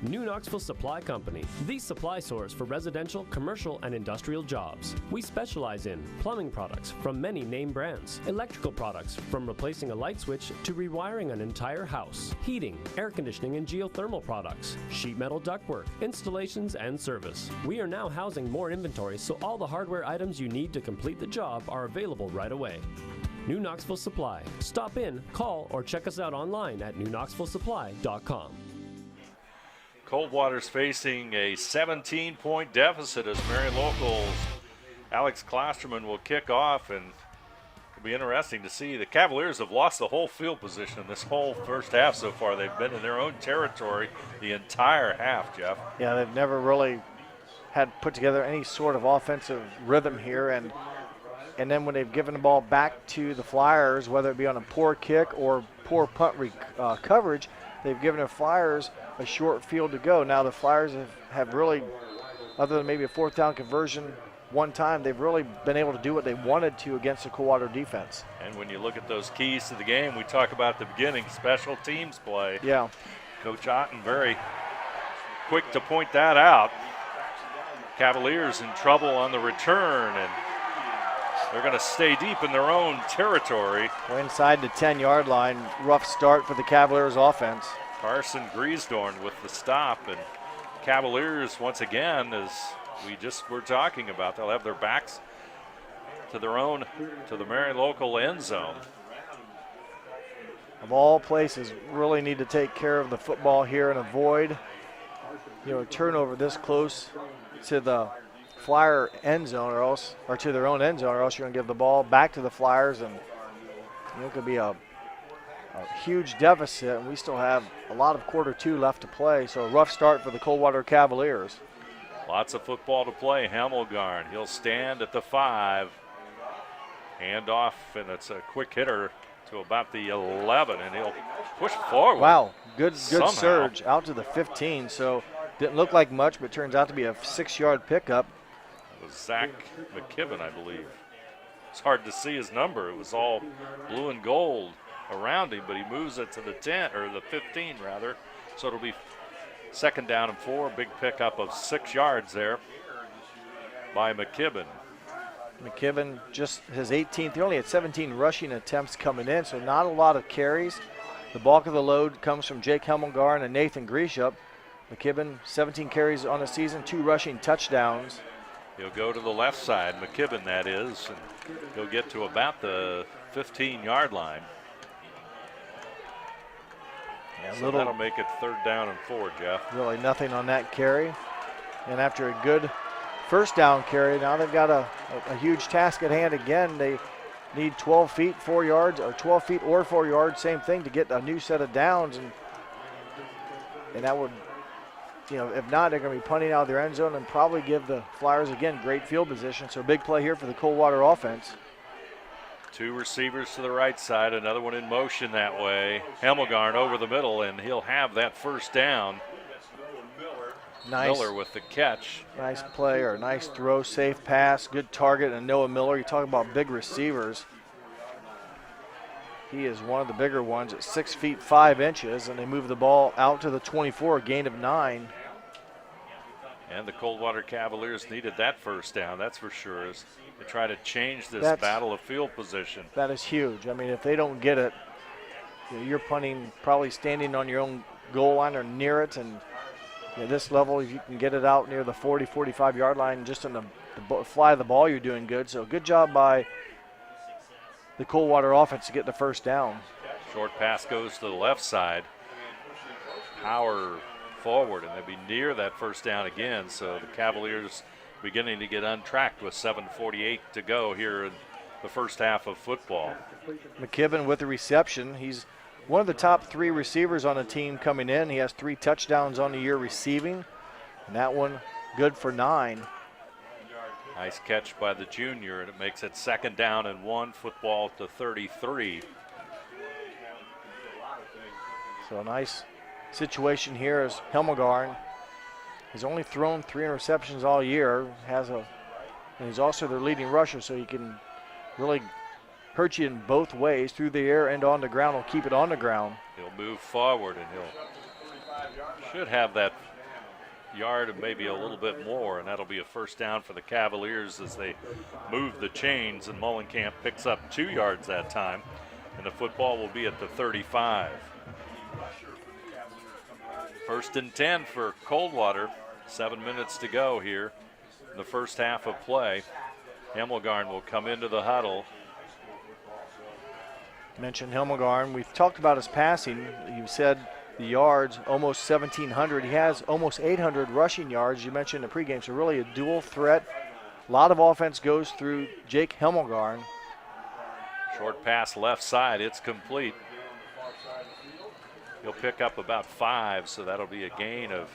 New Knoxville Supply Company, the supply source for residential, commercial, and industrial jobs. We specialize in plumbing products from many name brands, electrical products from replacing a light switch to rewiring an entire house, heating, air conditioning, and geothermal products, sheet metal ductwork, installations, and service. We are now housing more inventory, so all the hardware items you need to complete the job are available right away. New Knoxville Supply. Stop in, call, or check us out online at newknoxvillesupply.com. Coldwater's facing a 17-point deficit as Marion Local's Alex Klosterman will kick off, and it'll be interesting to see. The Cavaliers have lost the whole field position in this whole first half so far. They've been in their own territory the entire half, Jeff. Yeah, they've never really had put together any sort of offensive rhythm here, and then when they've given the ball back to the Flyers, whether it be on a poor kick or poor punt coverage, they've given the Flyers a short field to go. Now the Flyers have really, other than maybe a 4th down conversion one time, they've really been able to do what they wanted to against the Coldwater defense. And when you look at those keys to the game, we talk about at the beginning, special teams play. Yeah. Coach Otten very quick to point that out. Cavaliers in trouble on the return, and they're going to stay deep in their own territory. We're inside the 10-yard line. Rough start for the Cavaliers offense. Carson Griesdorn with the stop, and Cavaliers once again, as we just were talking about, they'll have their backs to the Marion Local end zone. Of all places, really need to take care of the football here and avoid, a turnover this close to the Flyer end zone, or to their own end zone, or else you're going to give the ball back to the Flyers, and it could be a huge deficit, and we still have a lot of quarter 2 left to play, so a rough start for the Coldwater Cavaliers. Lots of football to play. Hamelgarn, he'll stand at the 5. Hand off, and it's a quick hitter to about the 11, and he'll push forward. Wow, good somehow. Surge out to the 15, so didn't look like much, but turns out to be a 6-yard pickup. It was Zach McKibben, I believe. It's hard to see his number. It was all blue and gold around him, but he moves it to the 10, or the 15 rather. So it'll be 2nd down and 4. Big pickup of 6 yards there by McKibben. McKibben just his 18th. He only had 17 rushing attempts coming in, so not a lot of carries. The bulk of the load comes from Jake Hemmelgarn and Nathan Griesup. McKibben, 17 carries on the season, 2 rushing touchdowns. He'll go to the left side, McKibben that is, and he'll get to about the 15-yard line. Yeah, so that'll make it 3rd down and 4, Jeff. Really nothing on that carry. And after a good first down carry, now they've got a huge task at hand again. They need 12 feet, 4 yards, or 12 feet or 4 yards, same thing, to get a new set of downs. And that would, if not, they're going to be punting out of their end zone and probably give the Flyers, again, great field position. So big play here for the Coldwater offense. 2 receivers to the right side, another one in motion that way. Hemmelgarn over the middle, and he'll have that first down. Nice. Miller with the catch. Nice play, or nice throw, safe pass, good target, and Noah Miller. You talk about big receivers. He is one of the bigger ones at 6 feet 5 inches, and they move the ball out to the 24, a gain of 9. And the Coldwater Cavaliers needed that first down, that's for sure, as they try to change this battle of field position. That is huge. I mean, if they don't get it, you're punting, probably standing on your own goal line or near it, and at this level, if you can get it out near the 40, 45-yard line, just on the fly of the ball, you're doing good. So good job by the Coldwater offense to get the first down. Short pass goes to the left side. Power forward, and they'll be near that first down again. So the Cavaliers beginning to get untracked with 7:48 to go here in the first half of football. McKibben with the reception. He's one of the top 3 receivers on the team coming in. He has 3 touchdowns on the year receiving, and that one good for 9. Nice catch by the junior, and it makes it 2nd down and 1, football to 33. So a nice situation here as Hemmelgarn has only thrown 3 interceptions all year, and he's also their leading rusher, so he can really hurt you in both ways, through the air and on the ground. He'll keep it on the ground. He'll move forward, and he'll should have that yard and maybe a little bit more, and that'll be a first down for the Cavaliers as they move the chains, and Mullenkamp picks up 2 yards that time, and the football will be at the 35. 1st and 10 for Coldwater. 7 minutes to go here in the first half of play. Hemmelgarn will come into the huddle. Mentioned Hemmelgarn. We've talked about his passing. You said the yards, almost 1,700. He has almost 800 rushing yards. You mentioned in the pregame, so really a dual threat. A lot of offense goes through Jake Hemmelgarn. Short pass left side, it's complete. He'll pick up about 5, so that'll be a gain of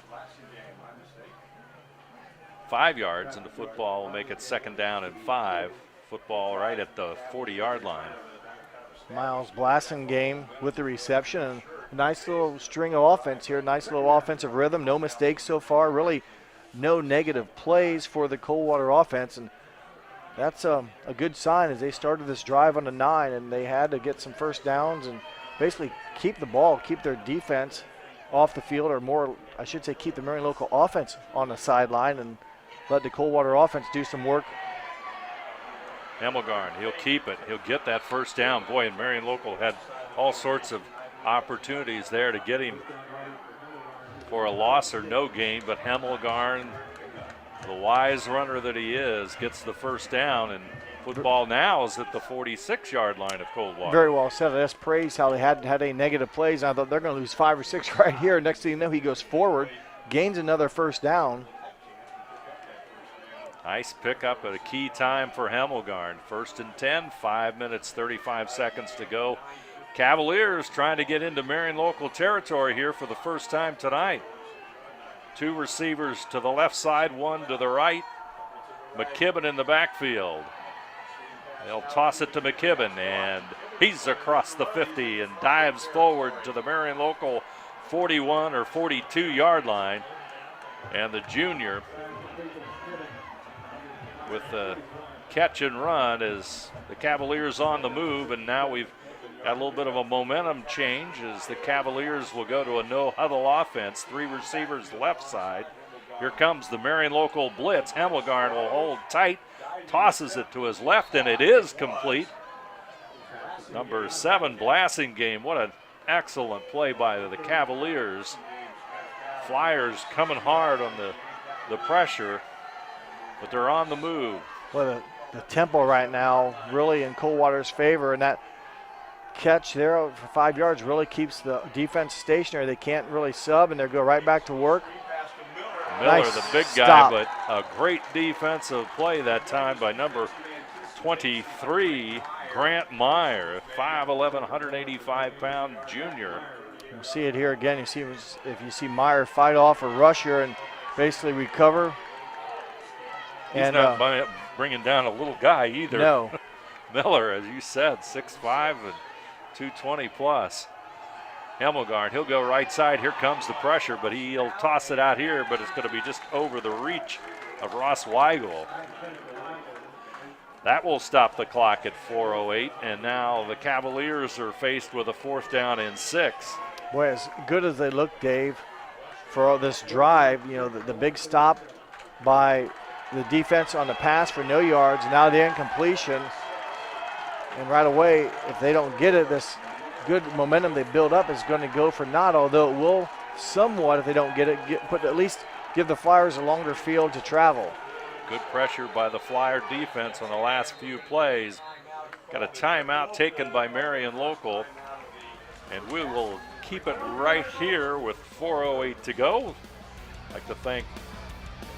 5 yards, and the football will make it 2nd down and 5. Football right at the 40-yard line. Miles Blassingame with the reception, and a nice little string of offense here. Nice little offensive rhythm. No mistakes so far. Really no negative plays for the Coldwater offense, and that's a good sign as they started this drive on the 9, and they had to get some first downs and basically keep the ball, keep their defense off the field, or more, I should say, keep the Marion local offense on the sideline and let the Coldwater offense do some work. Hemmelgarn, he'll keep it. He'll get that first down. Boy, and Marion local had all sorts of opportunities there to get him for a loss or no gain, but Hemmelgarn, the wise runner that he is, gets the first down, and football now is at the 46-yard line of Coldwater. Very well said. That's praise how they hadn't had any negative plays. I thought they're going to lose 5 or 6 right here. Next thing you know, he goes forward, gains another first down. Nice pickup at a key time for Hemmelgarn. 1st and 10, 5 minutes, 35 seconds to go. Cavaliers trying to get into Marion local territory here for the first time tonight. 2 receivers to the left side, 1 to the right. McKibben in the backfield. They'll toss it to McKibben, and he's across the 50 and dives forward to the Marion local 41 or 42-yard line. And the junior with the catch and run as the Cavaliers on the move, and now we've got a little bit of a momentum change as the Cavaliers will go to a no-huddle offense, 3 receivers left side. Here comes the Marion local blitz. Hemmelgarn will hold tight, tosses it to his left, and it is complete. Number 7, Blassingame. What an excellent play by the Cavaliers. Flyers coming hard on the pressure, but they're on the move. Well, the tempo right now really in Coldwater's favor, and that catch there for 5 yards really keeps the defense stationary. They can't really sub, and they go right back to work. Miller, Nice the big stop. guy, but a great defensive play that time by number 23, Grant Meyer, 5'11", 185-pound junior. You'll see it here again. You see if you see Meyer fight off a rusher and basically recover. He's not bringing down a little guy either. No. Miller, as you said, 6'5" and 220 plus. Hemmelgarn, he'll go right side. Here comes the pressure, but he'll toss it out here, but it's going to be just over the reach of Ross Weigel. That will stop the clock at 4:08, and now the Cavaliers are faced with a 4th down and 6. Boy, as good as they look, Dave, for all this drive, you know, the big stop by the defense on the pass for no yards, now the incompletion. And right away, if they don't get it, this good momentum they build up is going to go for naught, although it will somewhat, if they don't get it, at least give the Flyers a longer field to travel. Good pressure by the Flyer defense on the last few plays. Got a timeout taken by Marion local, and we will keep it right here with 4:08 to go. I'd like to thank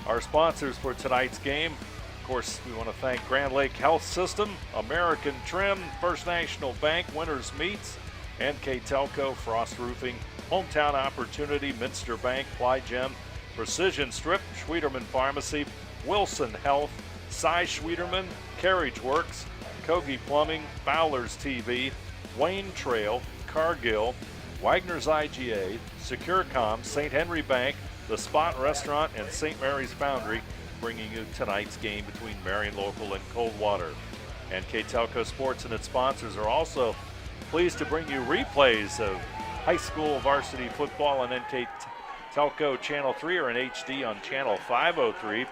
our sponsors for tonight's game. Of course, we want to thank Grand Lake Health System, American Trim, First National Bank, Winners Meats, NKTelco, Frost Roofing, Hometown Opportunity, Minster Bank, Plygem, Precision Strip, Schwieterman Pharmacy, Wilson Health, Cy Schwieterman, Carriage Works, Kogi Plumbing, Fowler's TV, Wayne Trail, Cargill, Wagner's IGA, Securecom, St. Henry Bank, The Spot Restaurant, and St. Mary's Foundry, bringing you tonight's game between Marion Local and Coldwater. NKTelco Sports and its sponsors are also pleased to bring you replays of high school varsity football on NKTelco Channel 3 or in HD on Channel 503.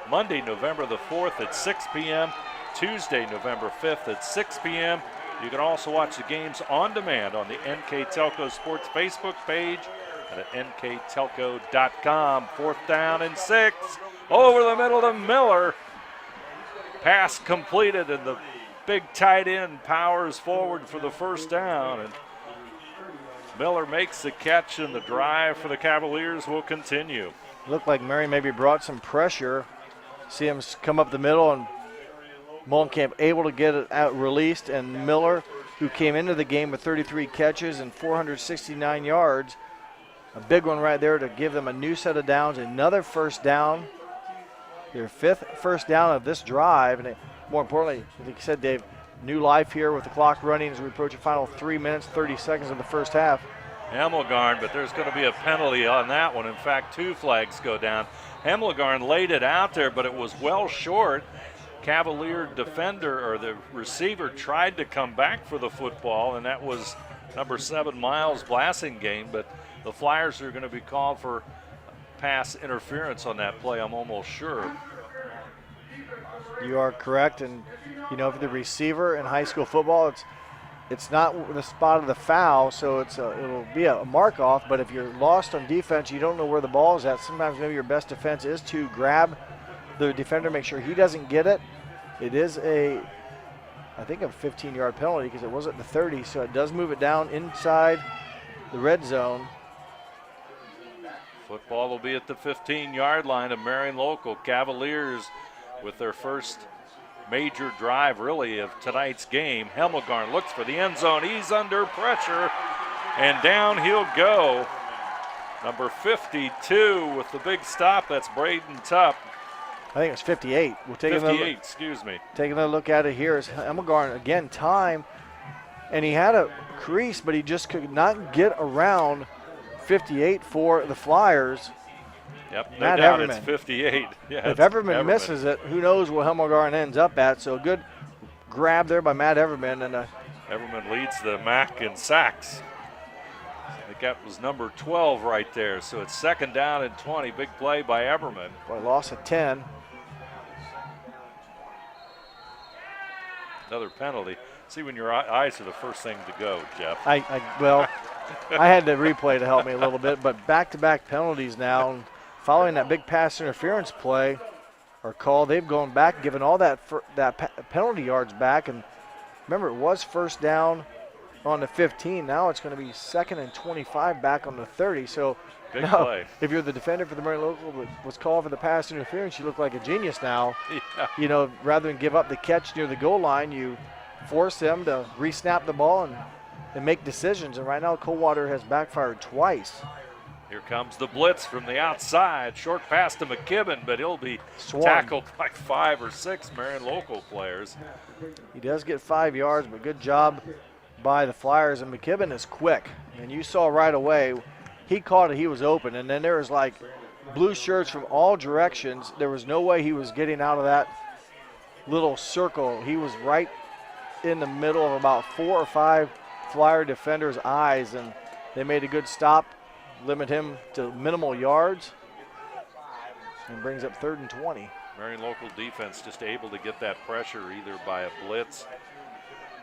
Monday, November the 4th at 6 p.m., Tuesday, November 5th at 6 p.m. You can also watch the games on demand on the NKTelco Sports Facebook page and at nktelco.com. 4th down and 6. Over the middle to Miller. Pass completed, and the big tight end powers forward for the 1st down. And Miller makes the catch, and the drive for the Cavaliers will continue. Looked like Marion maybe brought some pressure. See him come up the middle, and Molenkamp able to get it out released, and Miller, who came into the game with 33 catches and 469 yards, a big one right there to give them a new set of downs, another 1st down, their 5th 1st down of this drive, and more importantly, like you said, Dave, new life here with the clock running as we approach the final 3 minutes, 30 seconds of the 1st half. Hemmelgarn, but there's going to be a penalty on that one. In fact, 2 flags go down. Hemmelgarn laid it out there, but it was well short. Cavalier defender, or the receiver, tried to come back for the football, and that was number 7, Miles Blassingame, but the Flyers are going to be called for pass interference on that play, I'm almost sure. You are correct, and you know, for the receiver in high school football, it's not the spot of the foul, so it'll be a mark off, but if you're lost on defense, you don't know where the ball is at, sometimes maybe your best defense is to grab the defender, make sure he doesn't get it. It is I think a 15-yard penalty because it was at the 30, so it does move it down inside the red zone. Football will be at the 15-yard line of Marion Local. Cavaliers with their first major drive, really, of tonight's game. Hemmelgarn looks for the end zone. He's under pressure, and down he'll go. Number 52 with the big stop. That's Braden Tupp. I think it's 58. We'll take 58, excuse me. Taking a look at it here is Hemmelgarn, again, time, and he had a crease, but he just could not get around 58 for the Flyers. Yep, no Matt doubt Everman. it's 58. Yeah, If it's Everman misses it, who knows what Hemmelgarn ends up at. So a good grab there by Matt Everman. And Everman leads the MAC in sacks. I think that was number 12 right there. So it's 2nd down and 20. Big play by Everman. boy, loss of 10. Another penalty. See, when your eyes are the first thing to go, Jeff. Well, I had the replay to help me a little bit, but back-to-back penalties now. And following that big pass interference play or call, they've gone back, given all that penalty yards back. And remember, it was 1st down on the 15. Now it's going to be 2nd and 25 back on the 30. So big now, play. if you're the defender for the Marion Local that was called for the pass interference, you look like a genius now. Yeah. You know, rather than give up the catch near the goal line, you force them to re-snap the ball and make decisions. And right now, Coldwater has backfired twice. Here comes the blitz from the outside. Short pass to McKibben, but he'll be Swarmed. tackled by 5 or 6 Marion Local players. He does get 5 yards, but good job by the Flyers. And McKibben is quick. And you saw right away, he caught it, he was open. And then there was like blue shirts from all directions. There was no way he was getting out of that little circle. He was right in the middle of about 4 or 5 Flyer defenders' eyes, and they made a good stop, limit him to minimal yards, and brings up 3rd and 20. Marion Local defense just able to get that pressure either by a blitz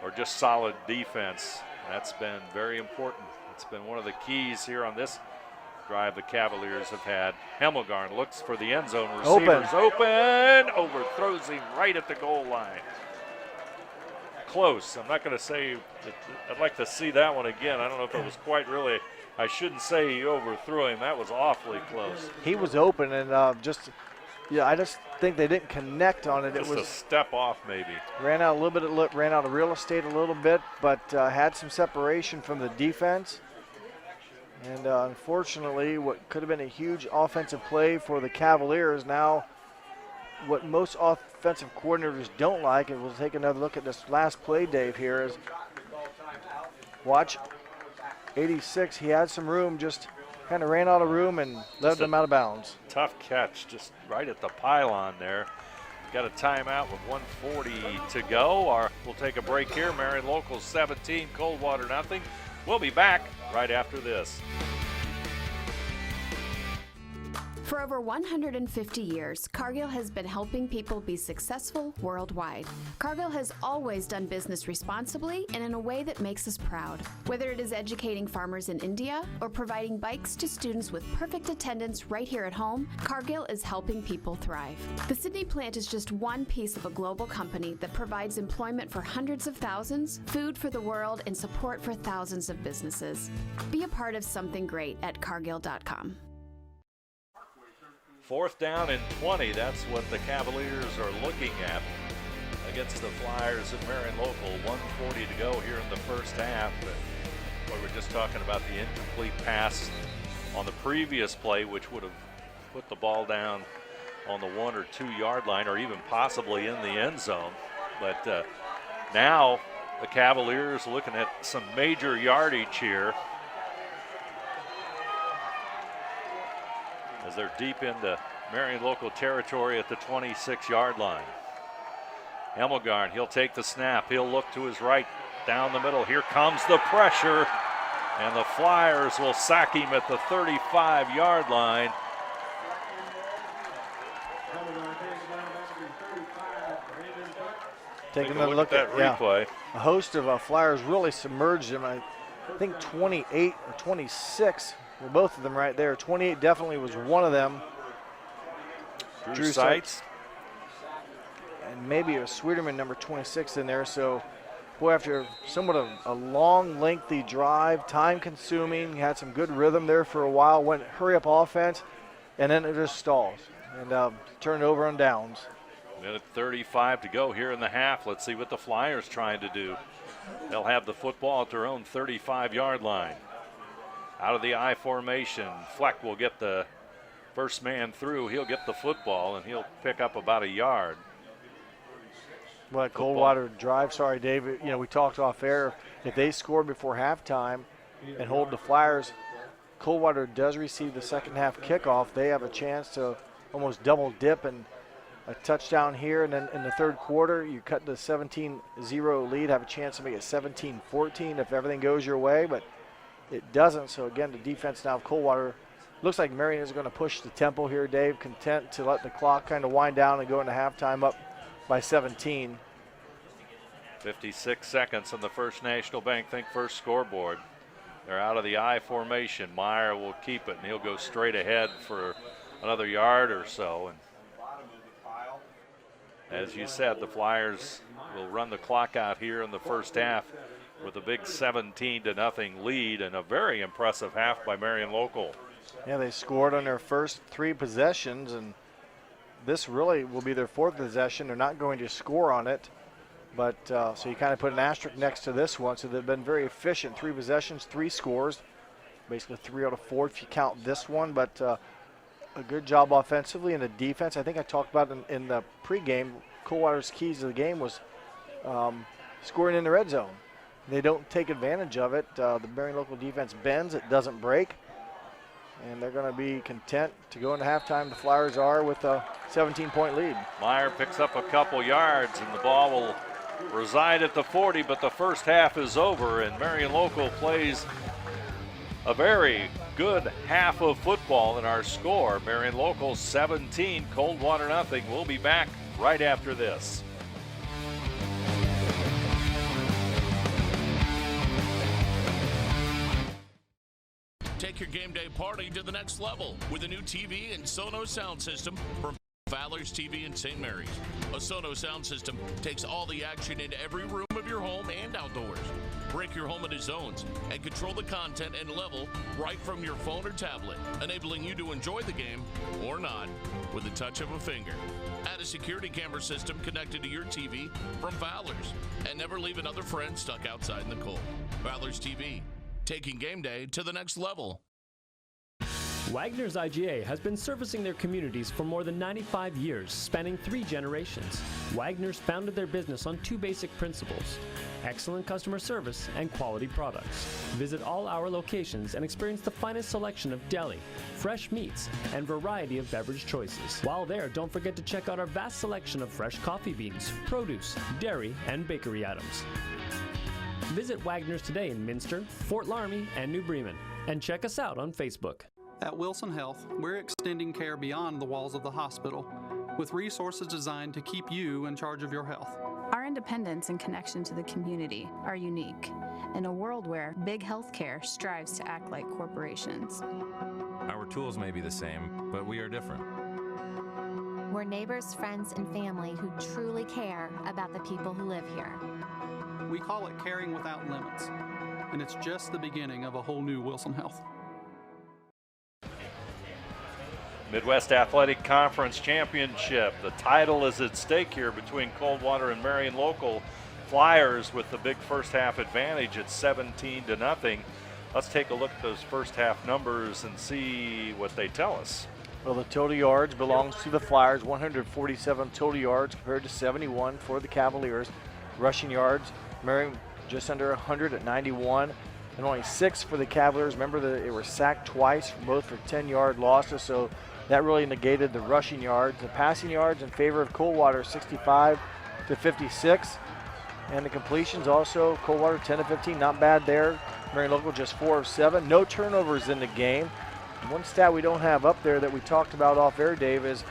or just solid defense. That's been very important. It's been one of the keys here on this drive the Cavaliers have had. Hemmelgarn looks for the end zone. Receivers open. Overthrows him right at the goal line. Close. I'm not going to say I'd like to see that one again. I don't know if it was quite really. I shouldn't say he overthrew him. That was awfully close. He was open, and I just think they didn't connect on it. Just it was a step off, maybe. Ran out a little bit. Ran out of real estate a little bit, but had some separation from the defense. And unfortunately, what could have been a huge offensive play for the Cavaliers now. What most offensive coordinators don't like, and we'll take another look at this last play, Dave, here is watch 86. He had some room, just kind of ran out of room and led them out of bounds. Tough catch, just right at the pylon there. Got a timeout with 1:40 to go. We'll take a break here. Marion Local 17, Coldwater nothing. We'll be back right after this. For over 150 years, Cargill has been helping people be successful worldwide. Cargill has always done business responsibly and in a way that makes us proud. Whether it is educating farmers in India or providing bikes to students with perfect attendance right here at home, Cargill is helping people thrive. The Sydney plant is just one piece of a global company that provides employment for hundreds of thousands, food for the world, and support for thousands of businesses. Be a part of something great at Cargill.com. 4th down and 20. That's what the Cavaliers are looking at against the Flyers at Marion Local. 1:40 to go here in the first half. We were just talking about the incomplete pass on the previous play, which would have put the ball down on the 1 or 2 yard line, or even possibly in the end zone. But now the Cavaliers looking at some major yardage here, as they're deep into Marion Local territory at the 26-yard line. Hemmelgarn, he'll take the snap. He'll look to his right, down the middle. Here comes the pressure, and the Flyers will sack him at the 35-yard line. Taking another look at that replay. A host of Flyers really submerged him. I think 28 or 26 were both of them right there. 28 definitely was one of them. Drew Seitz. And maybe a Sweeterman, number 26 in there. So, boy, after somewhat of a long, lengthy drive, time-consuming, had some good rhythm there for a while, went hurry-up offense, and then it just stalls and turned over on downs. Minute 35 to go here in the half. Let's see what the Flyers trying to do. They'll have the football at their own 35-yard line. Out of the I formation, Fleck will get the first man through. He'll get the football, and he'll pick up about a yard. Well, Coldwater drive, sorry, David. You know, we talked off air. If they score before halftime and hold the Flyers Coldwater does receive the second half kickoff, they have a chance to almost double dip and a touchdown here. And then in the third quarter, you cut the 17-0 lead, have a chance to make it 17-14 if everything goes your way, but it doesn't. So again, the defense now of Coldwater, looks like Marion is going to push the tempo here, Dave, content to let the clock kind of wind down and go into halftime up by 17. 56 seconds on the First National Bank Think First scoreboard. They're out of the I formation. Meyer will keep it, and he'll go straight ahead for another yard or so. And as you said, the Flyers will run the clock out here in the first half with a big 17-0 lead and a very impressive half by Marion Local. Yeah, they scored on their first 3 possessions, and this really will be their 4th possession. They're not going to score on it, but so you kind of put an asterisk next to this one. So they've been very efficient. 3 possessions, 3 scores, basically 3 out of 4 if you count this one, but a good job offensively. In the defense, I think I talked about in the pregame, Coldwater's keys to the game was scoring in the red zone. They don't take advantage of it. The Marion Local defense bends, it doesn't break, and they're going to be content to go into halftime. The Flyers are with a 17-point lead. Meyer picks up a couple yards, and the ball will reside at the 40, but the first half is over, and Marion Local plays a very good half of football in our score. Marion Local 17, Coldwater nothing. We'll be back right after this. Take your game day party to the next level with a new TV and Sonos sound system from Valor's TV in St. Mary's. A Sonos sound system takes all the action into every room of your home and outdoors. Break your home into zones and control the content and level right from your phone or tablet, enabling you to enjoy the game or not with the touch of a finger. Add a security camera system connected to your TV from Valor's, and never leave another friend stuck outside in the cold. Valor's TV, taking game day to the next level. Wagner's IGA has been servicing their communities for more than 95 years, spanning 3 generations. Wagner's founded their business on 2 basic principles: excellent customer service and quality products. Visit all our locations and experience the finest selection of deli, fresh meats, and variety of beverage choices. While there, don't forget to check out our vast selection of fresh coffee beans, produce, dairy, and bakery items. Visit Wagner's today in Minster, Fort Laramie, and New Bremen, and check us out on Facebook. At Wilson Health, we're extending care beyond the walls of the hospital with resources designed to keep you in charge of your health. Our independence and connection to the community are unique in a world where big healthcare strives to act like corporations. Our tools may be the same, but we are different. We're neighbors, friends, and family who truly care about the people who live here. We call it caring without limits, and it's just the beginning of a whole new Wilson Health. Midwest Athletic Conference Championship. The title is at stake here between Coldwater and Marion Local. Flyers with the big first half advantage at 17-0. Let's take a look at those first half numbers and see what they tell us. Well, the total yards belongs to the Flyers, 147 total yards compared to 71 for the Cavaliers. Rushing yards, Marion just under 100 at 91, and only 6 for the Cavaliers. Remember that they were sacked twice, both for 10-yard losses, so that really negated the rushing yards. The passing yards in favor of Coldwater, 65 to 56. And the completions also, Coldwater 10 to 15, not bad there. Marion Local just 4 of 7. No turnovers in the game. One stat we don't have up there that we talked about off air, Dave, is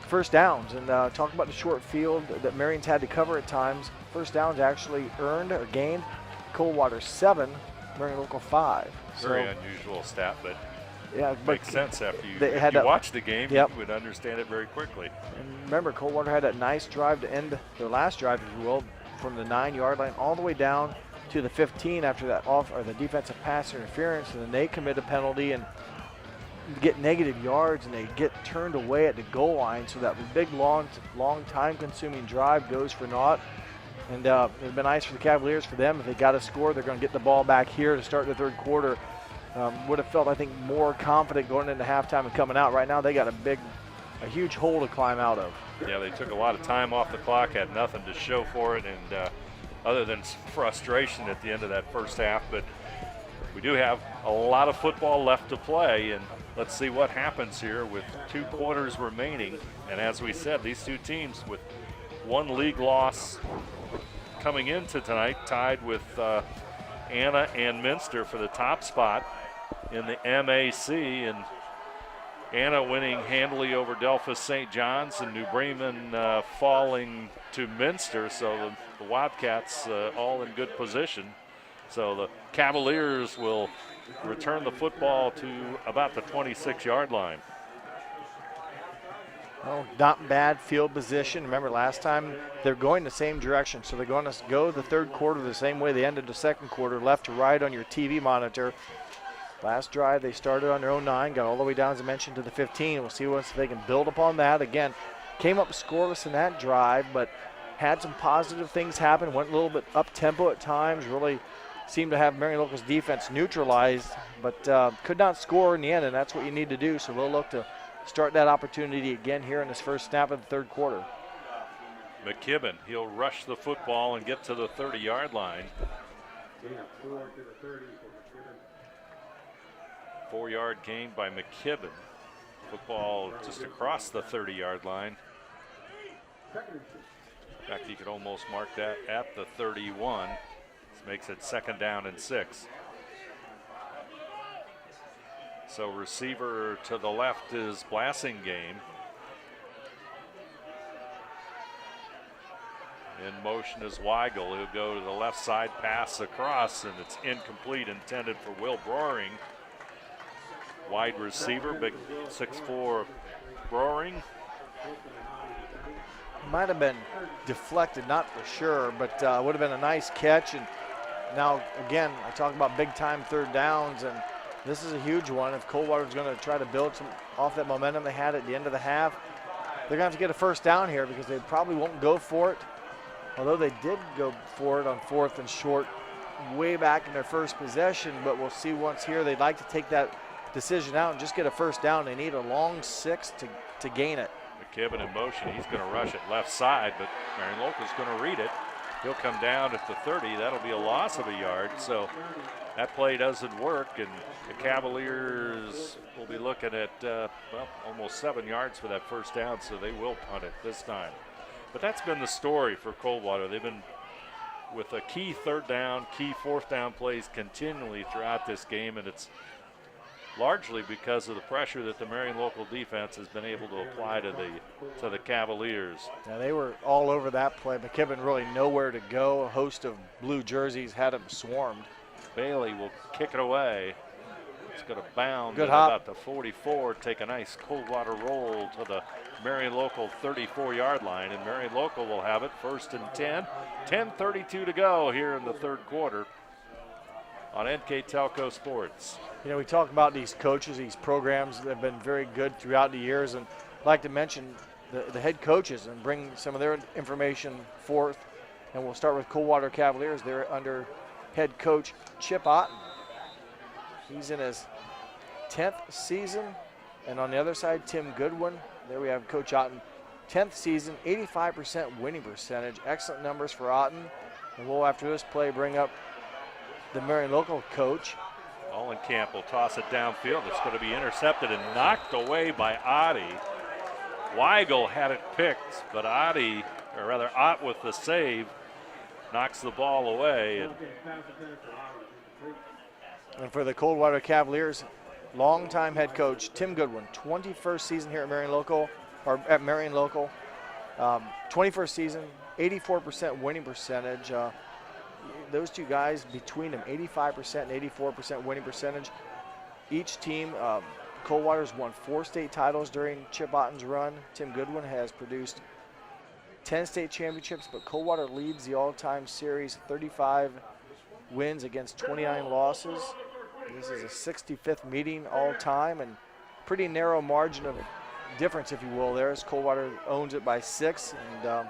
first downs. And talk about the short field that Marion's had to cover at times. First downs actually earned or gained. Coldwater 7, Marion Local 5. Very unusual stat, but yeah, makes sense after you watch the game. Yep. You would understand it very quickly. And remember, Coldwater had that nice drive to end their last drive, if you will, from the 9-yard line all the way down to the 15 after that the defensive pass interference, and then they commit a penalty and get negative yards, and they get turned away at the goal line, so that big, long time-consuming drive goes for naught. And it would have been nice for the Cavaliers. For them, if they got a score, they're going to get the ball back here to start the third quarter. Would have felt, I think, more confident going into halftime and coming out. Right now, they got a huge hole to climb out of. Yeah, they took a lot of time off the clock, had nothing to show for it, and other than frustration at the end of that first half. But We do have a lot of football left to play, and let's see what happens here with 2 quarters remaining. And as we said, these two teams with 1 league loss coming into tonight, tied with Anna and Minster for the top spot in the MAC, and Anna winning handily over Delphus St. John's, and New Bremen falling to Minster, so the Wildcats all in good position. So the Cavaliers will return the football to about the 26-yard line. Well, not bad field position. Remember last time they're going the same direction, so they're going to go the third quarter the same way they ended the second quarter, left to right on your TV monitor. Last drive they started on their own 9, got all the way down, as I mentioned, to the 15. We'll see once they can build upon that. Again, came up scoreless in that drive, but had some positive things happen, went a little bit up-tempo at times, really seemed to have Marion Local's defense neutralized, but could not score in the end, and that's what you need to do. So we'll look to start that opportunity again here in this first snap of the third quarter. McKibben, he'll rush the football and get to the 30-yard line. 4-yard gain by McKibben. Football just across the 30-yard line. In fact, you could almost mark that at the 31. This makes it 2nd down and 6. So receiver to the left is Blassingame. In motion is Weigel. He'll go to the left side, pass across, and it's incomplete, intended for Will Broering. Wide receiver, big 6'4" Broering. Might have been deflected, not for sure, but would have been a nice catch. And now, again, I talk about big-time third downs, and this is a huge one. If Coldwater's going to try to build some off that momentum they had at the end of the half, they're going to have to get a first down here because they probably won't go for it. Although they did go for it on 4th and short way back in their first possession, but we'll see once here. They'd like to take that decision out and just get a first down. They need a long 6 to gain it. McKibben in motion. He's going to rush it left side, but Marion Local's going to read it. He'll come down at the 30. That'll be a loss of a yard. So that play doesn't work, and the Cavaliers will be looking at almost 7 yards for that first down, so they will punt it this time. But that's been the story for Coldwater. They've been with a key 3rd down, key 4th down plays continually throughout this game, and it's largely because of the pressure that the Marion Local defense has been able to apply to the Cavaliers. Yeah, they were all over that play. McKibben really nowhere to go. A host of blue jerseys had him swarmed. Bailey will kick it away. It's going to bound Good at hop. about the 44, take a nice Coldwater roll to the Marion Local 34-yard line, and Marion Local will have it 1st and 10. 10:32 to go here in the third quarter on NKTelco Sports. You know, we talk about these coaches, these programs that have been very good throughout the years, and I'd like to mention the head coaches and bring some of their information forth. And we'll start with Coldwater Cavaliers. They're under head coach Chip Otten. He's in his 10th season. And on the other side, Tim Goodwin. There we have Coach Otten. 10th season, 85% winning percentage. Excellent numbers for Otten. And we'll, after this play, bring up the Marion Local coach. Ollenkamp will toss it downfield. It's going to be intercepted and knocked away by Otte. Weigel had it picked, but Ott with the save, knocks the ball away. And for the Coldwater Cavaliers, longtime head coach Tim Goodwin, 21st season here at Marion Local, 21st season, 84% winning percentage. Those two guys between them, 85% and 84% winning percentage. Each team, Coldwater's won 4 state titles during Chip Otten's run. Tim Goodwin has produced 10 state championships, but Coldwater leads the all-time series, 35 wins against 29 losses. This is a 65th meeting all-time, and pretty narrow margin of difference, if you will, there, as Coldwater owns it by 6. And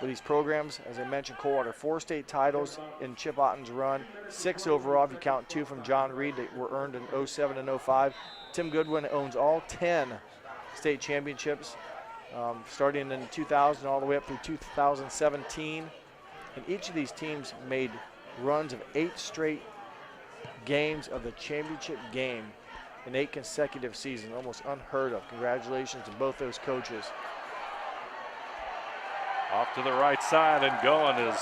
with these programs, as I mentioned, Coldwater 4 state titles in Chip Otten's run, 6 overall if you count 2 from John Reed that were earned in 07 and 05. Tim Goodwin owns all 10 state championships, starting in 2000 all the way up through 2017. And each of these teams made runs of 8 straight games of the championship game in 8 consecutive seasons, almost unheard of. Congratulations to both those coaches. Off to the right side and going is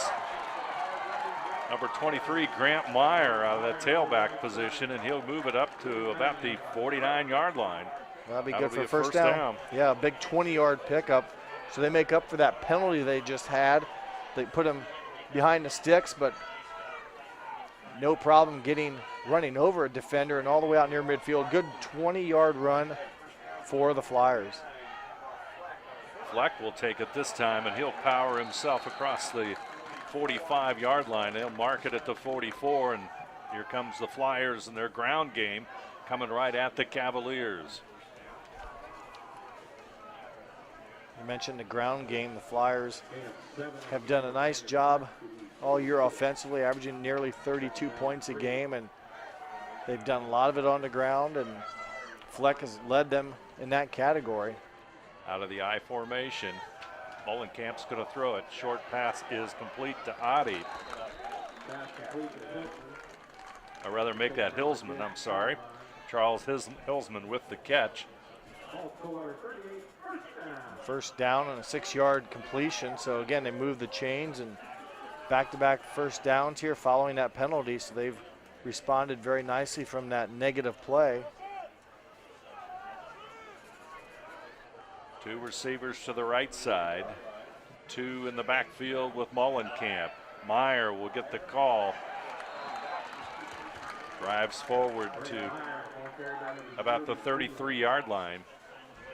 number 23, Grant Meyer, out of that tailback position, and he'll move it up to about the 49-yard line. That'll be good for first down. Yeah, a big 20-yard pickup. So they make up for that penalty they just had. They put him behind the sticks, but no problem running over a defender and all the way out near midfield. Good 20-yard run for the Flyers. Fleck will take it this time, and he'll power himself across the 45-yard line. They'll mark it at the 44, and here comes the Flyers in their ground game coming right at the Cavaliers. You mentioned the ground game. The Flyers have done a nice job all year offensively, averaging nearly 32 points a game, and they've done a lot of it on the ground, and Fleck has led them in that category. Out of the I formation, Mullenkamp's going to throw it. Short pass is complete to Adi. Or rather make that Hillsman, I'm sorry. Charles Hillsman with the catch. First down on a 6-yard completion. So again, they move the chains and back-to-back first downs here following that penalty. So they've responded very nicely from that negative play. 2 receivers to the right side. 2 in the backfield with Mullenkamp. Meyer will get the call. Drives forward to about the 33-yard line.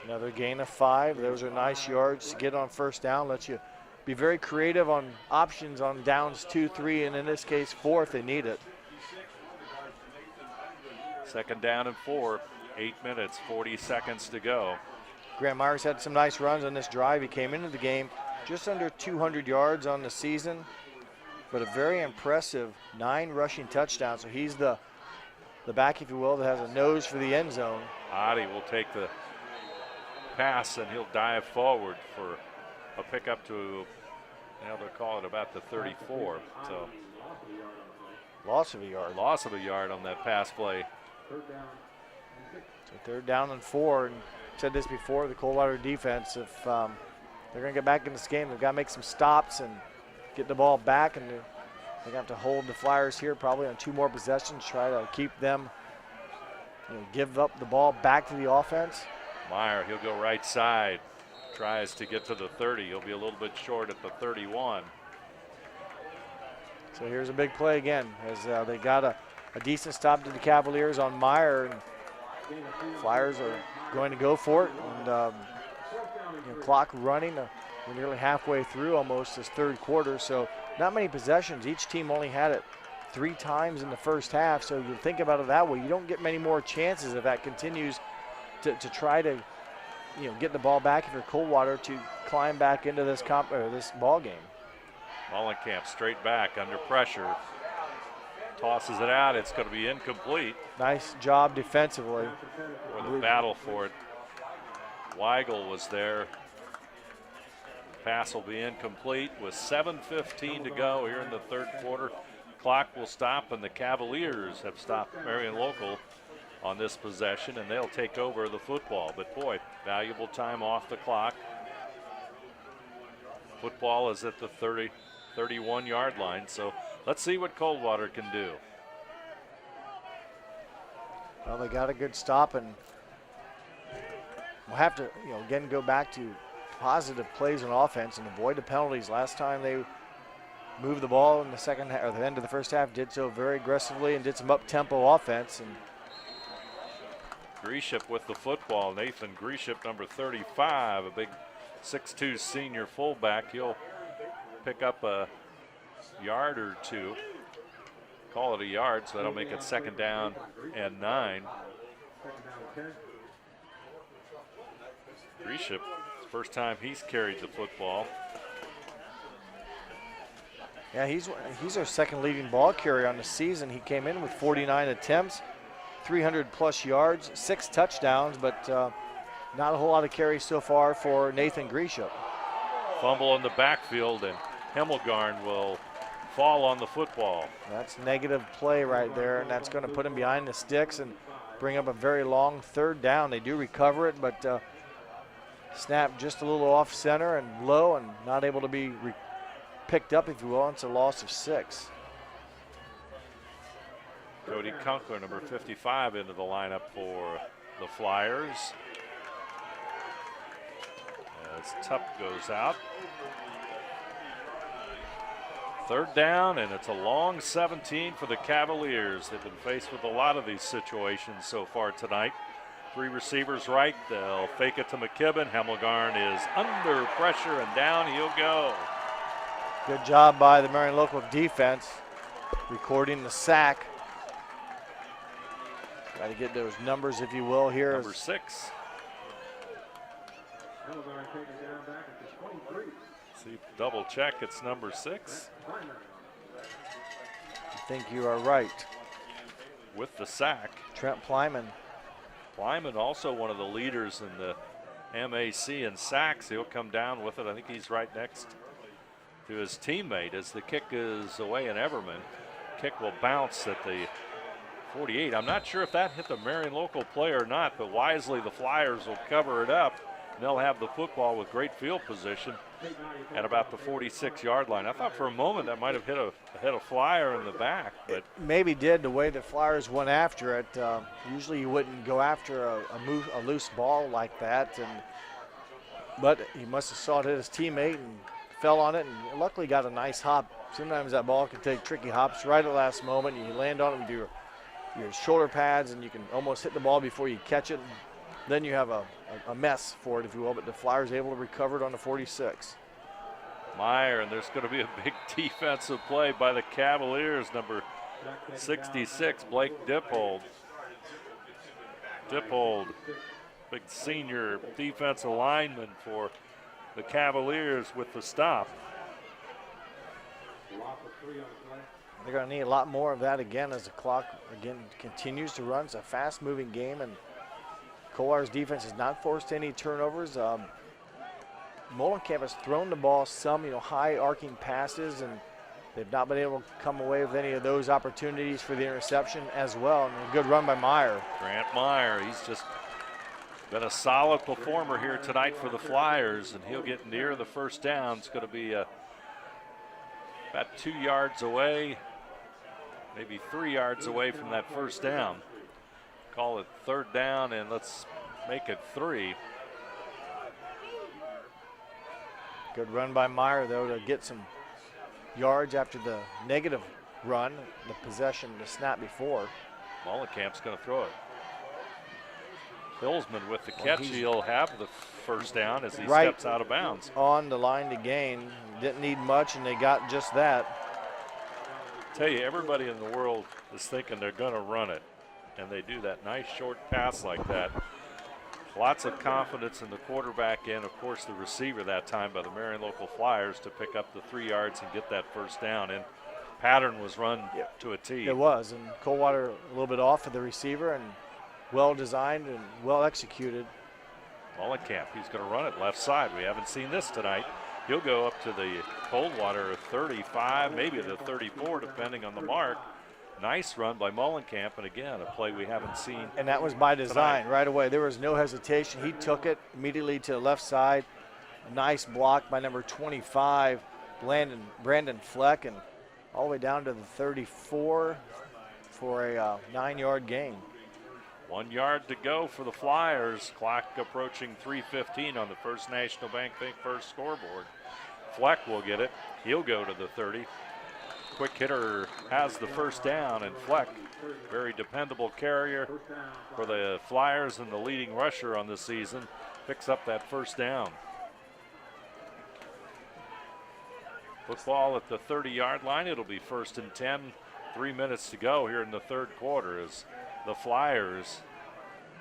Another gain of 5. Those are nice yards to get on first down. Lets you be very creative on options on downs 2, 3, and in this case 4 if they need it. Second down and 4. 8 minutes, 40 seconds to go. Grant Myers had some nice runs on this drive. He came into the game just under 200 yards on the season, but a very impressive 9 rushing touchdowns. So he's the back, if you will, that has a nose for the end zone. Adi will take the pass and he'll dive forward for a pickup to, now they'll call it about the 34. So loss of a yard. Loss of a yard on that pass play. So third down and 4. And said this before, the Coldwater defense, if they're going to get back in this game, they've got to make some stops and get the ball back, and they're going to have to hold the Flyers here probably on 2 more possessions, try to keep them, give up the ball back to the offense. Meyer, he'll go right side, tries to get to the 30. He'll be a little bit short at the 31. So here's a big play again as they got a decent stop to the Cavaliers on Meyer, and Flyers are going to go for it, and clock running. We're nearly halfway through almost this third quarter, so not many possessions. Each team only had it 3 times in the first half, so you think about it that way. You don't get many more chances if that continues to try to get the ball back if you're Coldwater to climb back into this ball game. Mullenkamp straight back under pressure. Tosses it out. It's going to be incomplete. Nice job defensively. For the battle for it. Weigel was there. Pass will be incomplete with 7:15 to go here in the third quarter. Clock will stop, and the Cavaliers have stopped Marion Local on this possession, and they'll take over the football. But boy, valuable time off the clock. Football is at the 31-yard line, so let's see what Coldwater can do. Well, they got a good stop, and we'll have to, again, go back to positive plays on offense and avoid the penalties. Last time they moved the ball in the second half, or the end of the first half, did so very aggressively and did some up-tempo offense. And Grisham with the football. Nathan Grisham, number 35, a big 6'2" senior fullback. He'll pick up a yard or 2. Call it a yard, so that'll make it second down and 9. Grisham, first time he's carried the football. Yeah, he's our second leading ball carrier on the season. He came in with 49 attempts, 300+ yards, 6 touchdowns, but not a whole lot of carries so far for Nathan Grisham. Fumble in the backfield, and Hemmelgarn will fall on the football. That's negative play right there, and that's going to put him behind the sticks and bring up a very long third down. They do recover it, but snap just a little off center and low and not able to be picked up, if you will. It's a loss of 6. Cody Kunkler, number 55, into the lineup for the Flyers. As Tupp goes out. Third down, and it's a long 17 for the Cavaliers. They've been faced with a lot of these situations so far tonight. 3 receivers right. They'll fake it to McKibben. Hemmelgarn is under pressure, and down he'll go. Good job by the Marion local defense, recording the sack. Got to get those numbers, if you will, here. Number 6. See, double check, it's number 6. I think you are right. With the sack. Trent Plyman. Plyman also one of the leaders in the MAC in sacks. He'll come down with it. I think he's right next to his teammate as the kick is away in Everman. Kick will bounce at the 48. I'm not sure if that hit the Marion local player or not, but wisely the Flyers will cover it up. And they'll have the football with great field position at about the 46-yard line. I thought for a moment that might have hit a Flyer in the back, but it maybe did the way the Flyers went after it. Usually you wouldn't go after a loose ball like that, but he must have saw it hit his teammate and fell on it, and luckily got a nice hop. Sometimes that ball can take tricky hops right at the last moment. You land on it with your shoulder pads, and you can almost hit the ball before you catch it. Then you have a mess for it, if you will, but the Flyers able to recover it on the 46. Meyer, and there's going to be a big defensive play by the Cavaliers, number 66, Blake Dippold. Dippold, big senior defensive lineman for the Cavaliers with the stop. They're going to need a lot more of that again as the clock again continues to run. It's a fast-moving game, and Coldwater's defense has not forced any turnovers. Molenkamp has thrown the ball some, high arcing passes, and they've not been able to come away with any of those opportunities for the interception as well. And a good run by Meyer. Grant Meyer, he's just been a solid performer here tonight for the Flyers, and he'll get near the first down. It's going to be about 2 yards away, maybe 3 yards away from that first down. Call it third down, and let's make it 3. Good run by Meyer, though, to get some yards after the negative run, the possession, the snap before. Molenkamp's going to throw it. Hillsman with the catch. He'll have the first down as he steps out of bounds. On the line to gain. Didn't need much, and they got just that. Tell you, everybody in the world is thinking they're going to run it, and they do that nice short pass like that. Lots of confidence in the quarterback and, of course, the receiver that time by the Marion local Flyers to pick up the 3 yards and get that first down. And pattern was run to a T. It was, and Coldwater a little bit off of the receiver and well designed and well executed. Molenkamp, he's going to run it left side. We haven't seen this tonight. He'll go up to the Coldwater 35, maybe the 34, depending on the mark. Nice run by Molenkamp, and again, a play we haven't seen. And that was by design tonight. right away. There was no hesitation. He took it immediately to the left side. A nice block by number 25, Brandon Fleck, and all the way down to the 34 for a 9-yard gain. 1 yard to go for the Flyers. Clock approaching 3:15 on the First National Bank Think First scoreboard. Fleck will get it. He'll go to the 30. Quick hitter has the first down, and Fleck, very dependable carrier for the Flyers and the leading rusher on the season, picks up that first down. Football at the 30-yard line. It'll be 1st and 10. 3 minutes to go here in the third quarter as the Flyers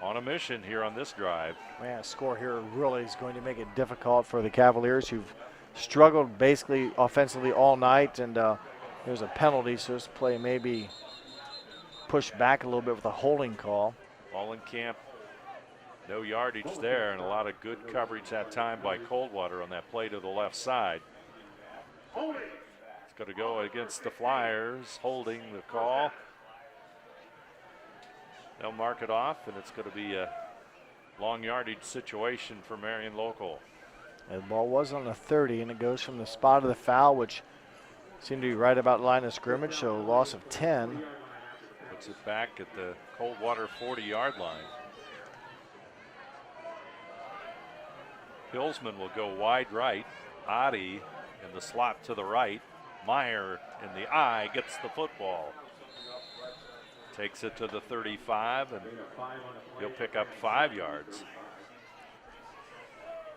on a mission here on this drive. Man, a score here really is going to make it difficult for the Cavaliers, who've struggled basically offensively all night, and there's a penalty, so this play may be pushed back a little bit with a holding call. Molenkamp, no yardage there, and a lot of good coverage that time by Coldwater on that play to the left side. It's going to go against the Flyers, holding the call. They'll mark it off, and it's going to be a long yardage situation for Marion Local. And the ball was on the 30, and it goes from the spot of the foul, which seemed to be right about line of scrimmage, so loss of 10. Puts it back at the Coldwater 40-yard line. Hillsman will go wide right. Adi in the slot to the right. Meyer in the eye gets the football. Takes it to the 35, and he'll pick up 5 yards.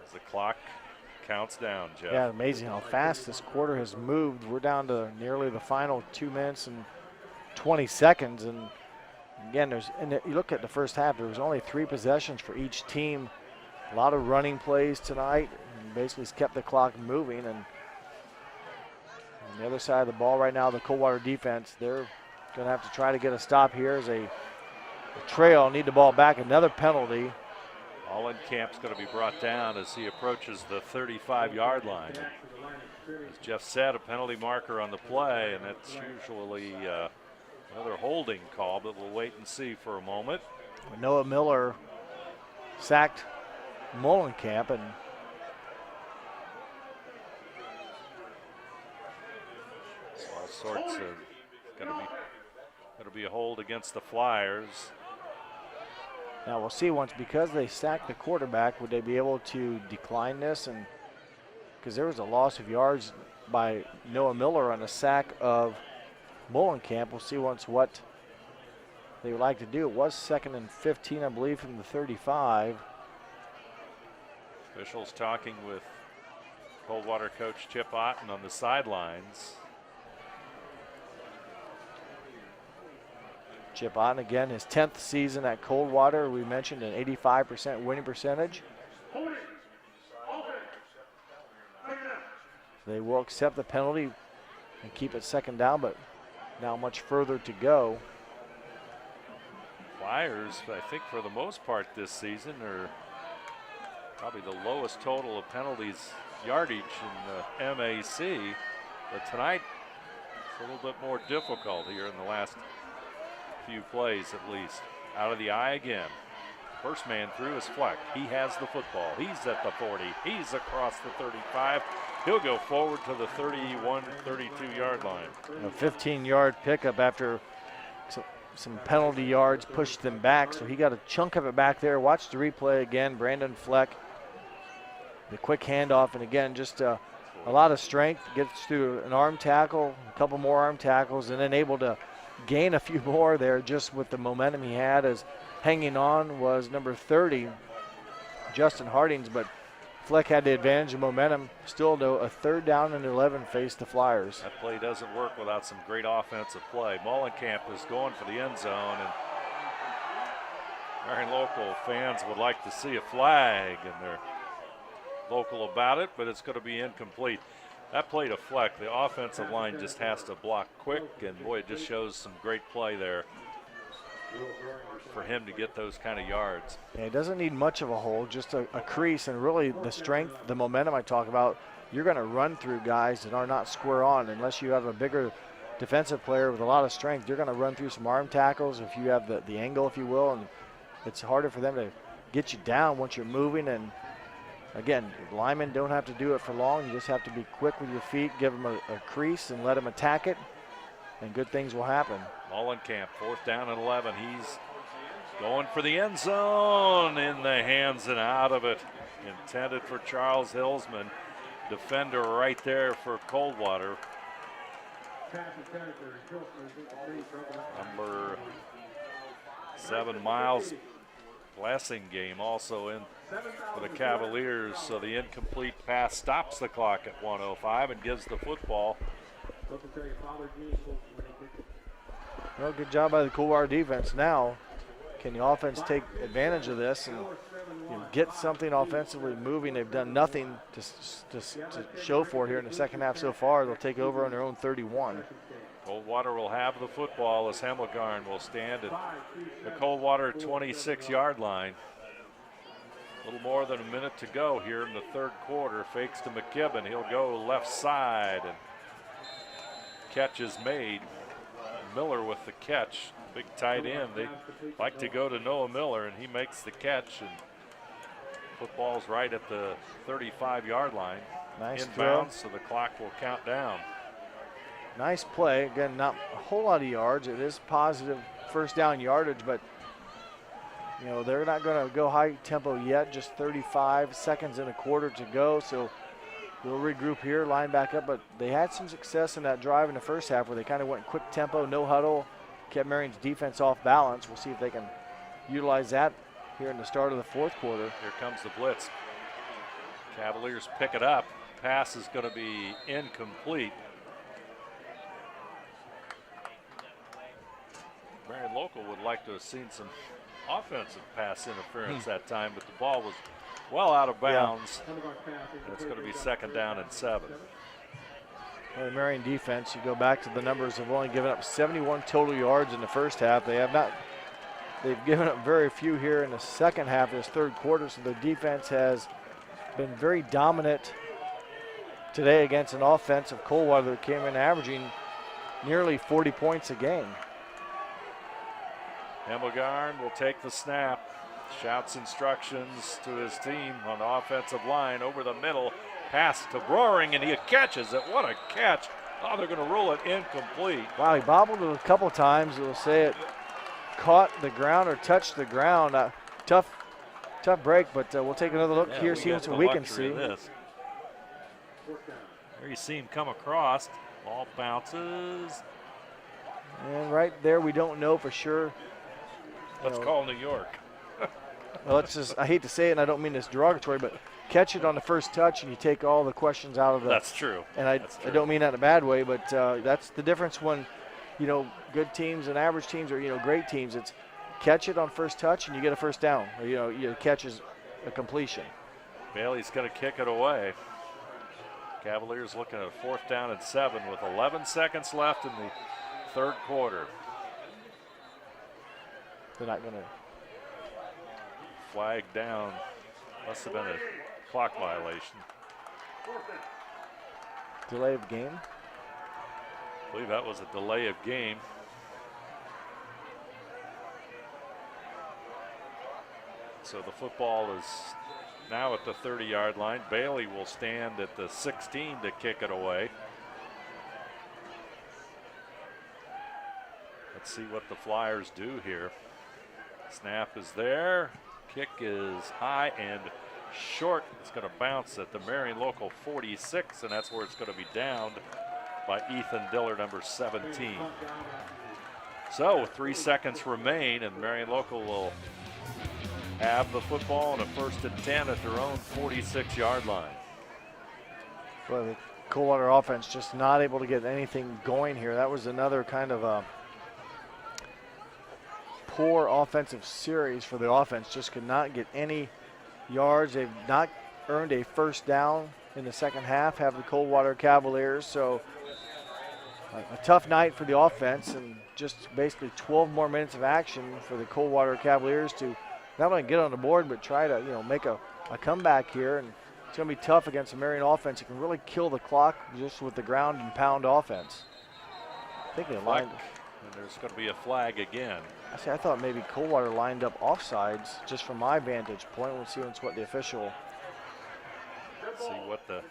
As the clock counts down, Jeff. Yeah, amazing how fast this quarter has moved. We're down to nearly the final 2 minutes and 20 seconds. And again, you look at the first half, there was only 3 possessions for each team. A lot of running plays tonight, and basically kept the clock moving. And on the other side of the ball right now, the Coldwater defense, they're going to have to try to get a stop here as a trail, need the ball back, another penalty. Camp's going to be brought down as he approaches the 35-yard line. As Jeff said, a penalty marker on the play, and that's usually another holding call, but we'll wait and see for a moment. Noah Miller sacked Molenkamp, and all sorts of going to be a hold against the Flyers. Now we'll see once, because they sacked the quarterback, would they be able to decline this? And because there was a loss of yards by Noah Miller on a sack of Molenkamp. We'll see once what they would like to do. It was 2nd and 15, I believe, from the 35. Officials talking with Coldwater coach Chip Otten on the sidelines. Chip Otten, again, his 10th season at Coldwater. We mentioned an 85% winning percentage. They will accept the penalty and keep it 2nd down, but now much further to go. Flyers, I think for the most part this season, are probably the lowest total of penalties yardage in the MAC. But tonight, it's a little bit more difficult here in the last few plays at least. Out of the eye again. First man through is Fleck. He has the football. He's at the 40. He's across the 35. He'll go forward to the 31, 32-yard line. A 15-yard pickup after some penalty yards pushed them back, so he got a chunk of it back there. Watch the replay again. Brandon Fleck, the quick handoff, and again, just a lot of strength. Gets through an arm tackle, a couple more arm tackles, and then able to gain a few more there just with the momentum he had, as hanging on was number 30, Justin Hardings, but Fleck had the advantage of momentum. Still, though, a 3rd down and 11 face the Flyers. That play doesn't work without some great offensive play. Molenkamp is going for the end zone, and Marion local fans would like to see a flag, and they're local about it, but it's going to be incomplete. That play to Fleck, the offensive line just has to block quick, and boy, it just shows some great play there for him to get those kind of yards. Yeah, it doesn't need much of a hole, just a crease, and really the strength, the momentum I talk about, you're going to run through guys that are not square on. Unless you have a bigger defensive player with a lot of strength, you're going to run through some arm tackles if you have the angle, if you will, and it's harder for them to get you down once you're moving. And again, linemen don't have to do it for long. You just have to be quick with your feet, give them a crease and let them attack it, and good things will happen. Molenkamp, 4th down and 11. He's going for the end zone, in the hands and out of it. Intended for Charles Hillsman. Defender right there for Coldwater. Number 7, Miles Blessing game also in for the Cavaliers. So the incomplete pass stops the clock at 1:05 and gives the football. Well, good job by the Coldwater defense. Now, can the offense take advantage of this and get something offensively moving? They've done nothing to show for it here in the second half so far. They'll take over on their own 31. Coldwater will have the football as Hemmelgarn will stand at the Coldwater 26-yard line. A little more than a minute to go here in the 3rd quarter. Fakes to McKibben. He'll go left side, and catch is made. Miller with the catch, big tight end. They like to go to Noah Miller, and he makes the catch, and football's right at the 35-yard line. Nice inbounds, so the clock will count down. Nice play. Again, not a whole lot of yards. It is positive first down yardage, but you know, they're not going to go high tempo yet. Just 35 seconds and a quarter to go, so we'll regroup here, line back up. But they had some success in that drive in the first half where they kind of went quick tempo, no huddle, kept Marion's defense off balance. We'll see if they can utilize that here in the start of the fourth quarter. Here comes the blitz. Cavaliers pick it up. Pass is going to be incomplete. Marion Local would like to have seen some offensive pass interference that time, but the ball was well out of bounds. Yeah. It's going to be second down and 7. Well, the Marion defense, you go back to the numbers, have only given up 71 total yards in the first half. They've given up very few here in the second half of this third quarter, so the defense has been very dominant today against an offense of Coldwater that came in averaging nearly 40 points a game. Hemmelgarn will take the snap, shouts instructions to his team on the offensive line over the middle. Pass to Roaring, and he catches it. What a catch. Oh, they're going to rule it incomplete. Wow, he bobbled it a couple times. We'll say it caught the ground or touched the ground. Tough break, but we'll take another look here, see what we can see. There you see him come across. Ball bounces. And right there, we don't know for sure. Let's call New York. Well, let's just, I hate to say it, and I don't mean this derogatory, but catch it on the first touch and you take all the questions out of it. That's true. And I don't mean that in a bad way, but that's the difference when, you know, good teams and average teams or, you know, great teams. It's catch it on first touch and you get a first down. Or, you know, your catch is a completion. Bailey's going to kick it away. Cavaliers looking at 4th down and 7 with 11 seconds left in the third quarter. They're not going to flag down. Must have been a clock violation. Delay of game? I believe that was a delay of game. So the football is now at the 30-yard line. Bailey will stand at the 16 to kick it away. Let's see what the Flyers do here. Snap is there. Kick is high and short. It's going to bounce at the Marion Local 46, and that's where it's going to be downed by Ethan Diller, number 17. So 3 seconds remain, and Marion Local will have the football on a 1st and 10 at their own 46-yard line. Well, the Coldwater offense just not able to get anything going here. That was another kind of a poor offensive series for the offense. Just could not get any yards. They've not earned a first down in the second half, have the Coldwater Cavaliers. So a tough night for the offense, and just basically 12 more minutes of action for the Coldwater Cavaliers to not only get on the board, but try to, you know, make a comeback here. And it's going to be tough against the Marion offense. It can really kill the clock just with the ground and pound offense. I think they lined. And there's going to be a flag again. I thought maybe Coldwater lined up offsides just from my vantage point. We'll see what the official. See what the,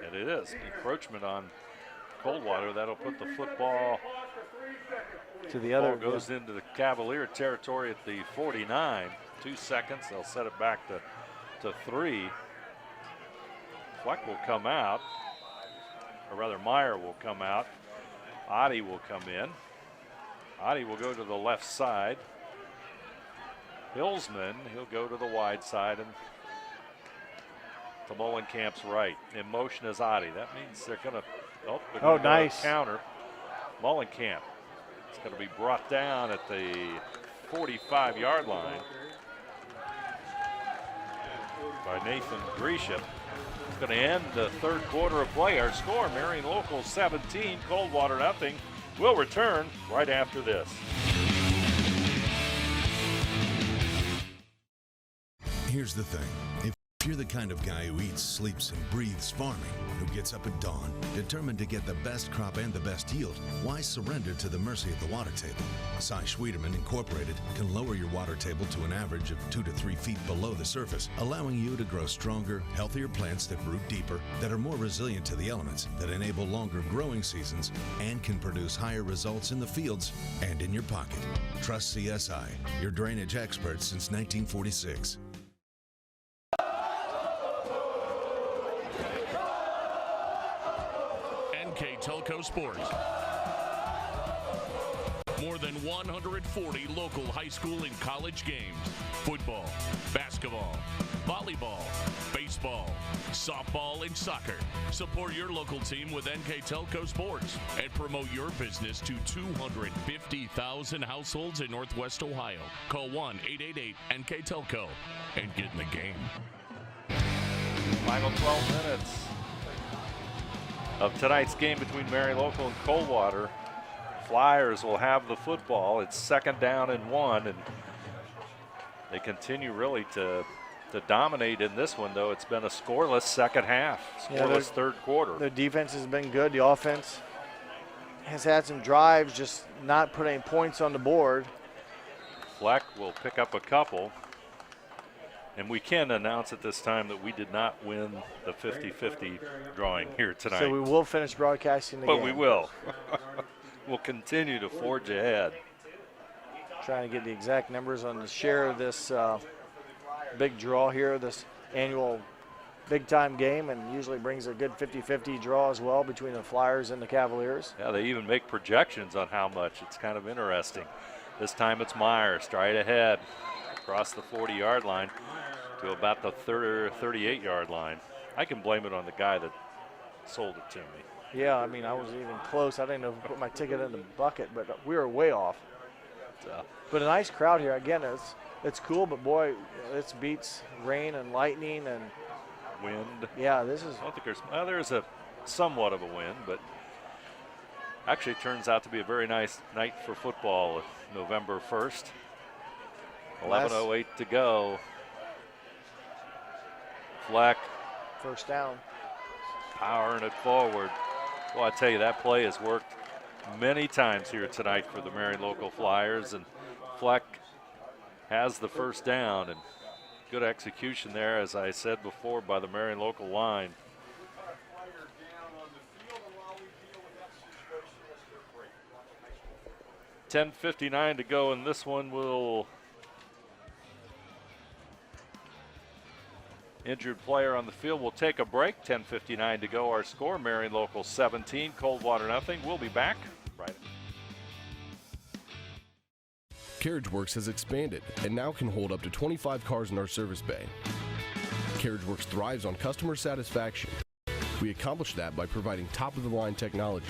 and it is encroachment on Coldwater. That'll put the football to the other. Ball goes into the Cavalier territory at the 49. 2 seconds. They'll set it back to 3. Fleck will come out, or rather Meyer will come out. Adi will come in. Adi will go to the left side. Hillsman, he'll go to the wide side and to Mullenkamp's right. In motion is Adi. That means they're going to nice counter. Mullenkamp. It's going to be brought down at the 45-yard line by Nathan Gresham. It's going to end the third quarter of play. Our score, Marion Local 17, Coldwater nothing. We'll return right after this. Here's the thing. If If you're the kind of guy who eats, sleeps, and breathes farming, who gets up at dawn, determined to get the best crop and the best yield, why surrender to the mercy of the water table? Cy Schwieterman Incorporated can lower your water table to an average of 2 to 3 feet below the surface, allowing you to grow stronger, healthier plants that root deeper, that are more resilient to the elements, that enable longer growing seasons, and can produce higher results in the fields and in your pocket. Trust CSI, your drainage experts since 1946. NKTelco Sports. More than 140 local high school and college games. Football, basketball, volleyball, baseball, softball, and soccer. Support your local team with NKTelco Sports and promote your business to 250,000 households in Northwest Ohio. Call 1-888-NKTelco and get in the game. Final 12 minutes of tonight's game between Marion Local and Coldwater. Flyers will have the football. It's 2nd down and 1, and they continue really to dominate in this one, though. It's been a scoreless second half, scoreless third quarter. Their defense has been good. The offense has had some drives, just not putting points on the board. Fleck will pick up a couple. And we can announce at this time that we did not win the 50-50 drawing here tonight. So we will finish broadcasting the game. But we will. We'll continue to forge ahead. Trying to get the exact numbers on the share of this big draw here, this annual big-time game, and usually brings a good 50-50 draw as well between the Flyers and the Cavaliers. Yeah, they even make projections on how much. It's kind of interesting. This time it's Meyer straight ahead across the 40-yard line to about the 38-yard line. I can blame it on the guy that sold it to me. Yeah, I mean, I wasn't even close. I didn't know if I put my ticket in the bucket, but we were way off. But a nice crowd here. Again, it's cool, but boy, it beats rain and lightning and wind. Yeah, this is. I don't think there's a somewhat of a wind, but actually it turns out to be a very nice night for football. November 1st. 11:08 to go. Fleck. First down. Powering it forward. Well, I tell you, that play has worked many times here tonight for the Marion Local Flyers, and Fleck has the first down, and good execution there, as I said before, by the Marion Local line. $10:59 to go, and this one will injured player on the field. We'll take a break. 10:59 to go. Our score, Marion Local 17, Coldwater nothing. We'll be back right. Carriage Works has expanded and now can hold up to 25 cars in our service bay. Carriage Works thrives on customer satisfaction. We accomplish that by providing top-of-the-line technology.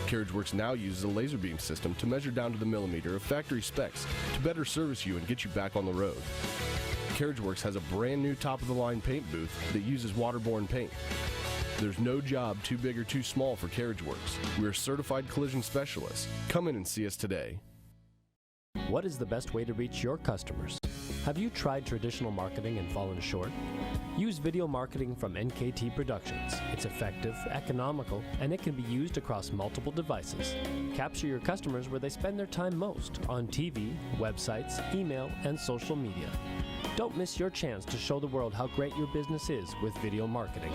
Carriage Works now uses a laser beam system to measure down to the millimeter of factory specs to better service you and get you back on the road. Carriage Works has a brand new top-of-the-line paint booth that uses waterborne paint. There's no job too big or too small for Carriage Works. We're certified collision specialists. Come in and see us today. What is the best way to reach your customers? Have you tried traditional marketing and fallen short? Use video marketing from NKT Productions. It's effective, economical, and it can be used across multiple devices. Capture your customers where they spend their time most, on TV, websites, email, and social media. Don't miss your chance to show the world how great your business is with video marketing.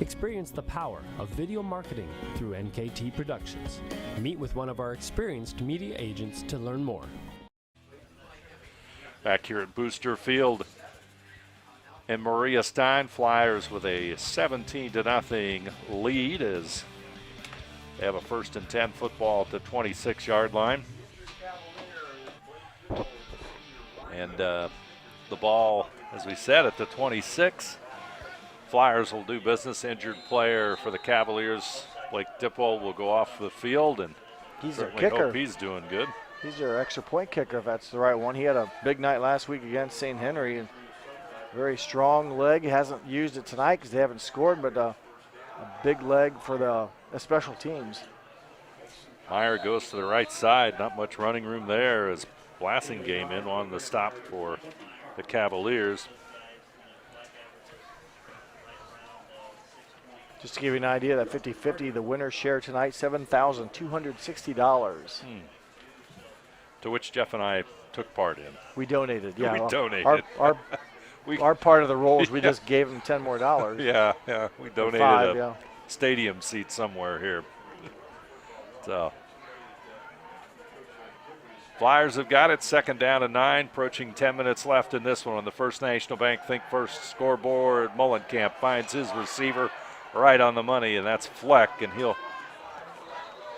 Experience the power of video marketing through NKT Productions. Meet with one of our experienced media agents to learn more. Back here at Booster Field, and Maria Stein, Flyers with a 17-0 lead as they have a 1st and 10 football at the 26-yard line. And the ball, as we said, at the 26. Flyers will do business. Injured player for the Cavaliers, Blake Dipple, will go off the field, and he's certainly a kicker. hope he's doing good. He's their extra point kicker, if that's the right one. He had a big night last week against St. Henry, and very strong leg. He hasn't used it tonight because they haven't scored, but a big leg for the special teams. Meyer goes to the right side. Not much running room there as Blassing came in on the stop for the Cavaliers. Just to give you an idea, that 50-50, the winner's share tonight, $7,260. To which Jeff and I took part in. We donated, yeah. We donated. Our part of the rolls, we just gave them $10 more. Yeah, we donated 5, stadium seat somewhere here. So Flyers have got it, 2nd down and 9, approaching 10 minutes left in this one on the First National Bank Think First scoreboard. Mullenkamp finds his receiver right on the money, and that's Fleck, and he'll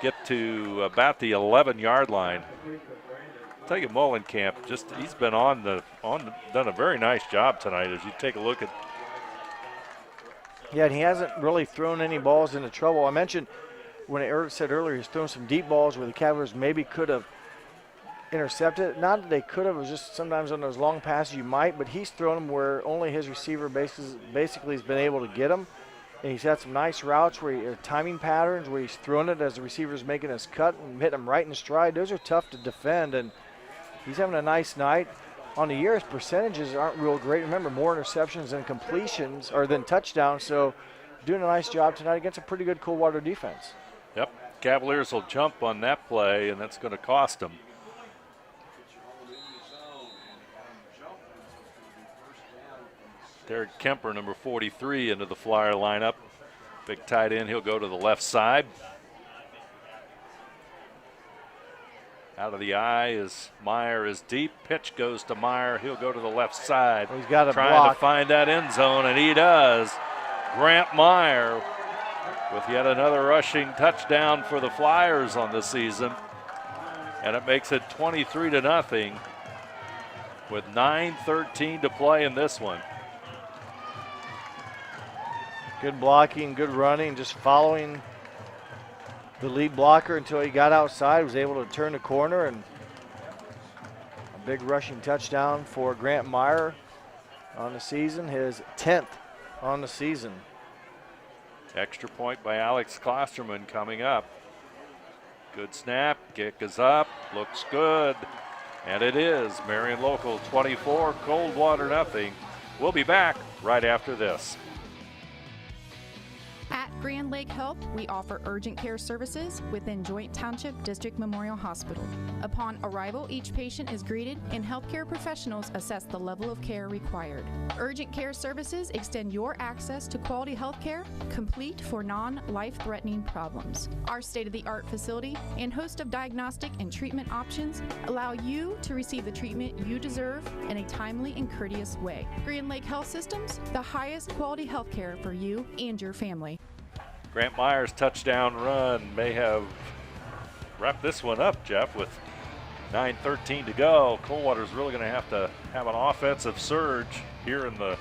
get to about the 11-yard line. I'll tell you, Mullenkamp, he's been done a very nice job tonight as you take a look at. Yeah, and he hasn't really thrown any balls into trouble. I mentioned when I said earlier he's thrown some deep balls where the Cavaliers maybe could have intercepted. Not that they could have, it was just sometimes on those long passes you might, but he's thrown them where only his receiver basically has been able to get them. And he's had some nice routes timing patterns where he's throwing it as the receiver's making his cut and hitting them right in stride. Those are tough to defend, and he's having a nice night. On the year, his percentages aren't real great. Remember, more interceptions than completions or than touchdowns, so doing a nice job tonight against a pretty good Coldwater defense. Yep, Cavaliers will jump on that play, and that's going to cost them. Derek Kemper, number 43, into the Flyer lineup. Big tight end, he'll go to the left side. Out of the eye is Meyer is deep. Pitch goes to Meyer. He'll go to the left side. He's got a trying block. to find that end zone, and he does. Grant Meyer with yet another rushing touchdown for the Flyers on the season. And it makes it 23-0 with 9:13 to play in this one. Good blocking, good running, just following the lead blocker until he got outside, was able to turn the corner, and a big rushing touchdown for Grant Meyer on the season, his 10th on the season. Extra point by Alex Klosterman coming up. Good snap, kick is up, looks good, and it is. Marion Local 24, Coldwater nothing. We'll be back right after this. At Grand Lake Health, we offer urgent care services within Joint Township District Memorial Hospital. Upon arrival, each patient is greeted and healthcare professionals assess the level of care required. Urgent care services extend your access to quality health care, complete for non-life-threatening problems. Our state-of-the-art facility and host of diagnostic and treatment options allow you to receive the treatment you deserve in a timely and courteous way. Grand Lake Health Systems, the highest quality health care for you and your family. Grant Meyer's touchdown run may have wrapped this one up, Jeff, with 9:13 to go. Coldwater's really going to have an offensive surge here in the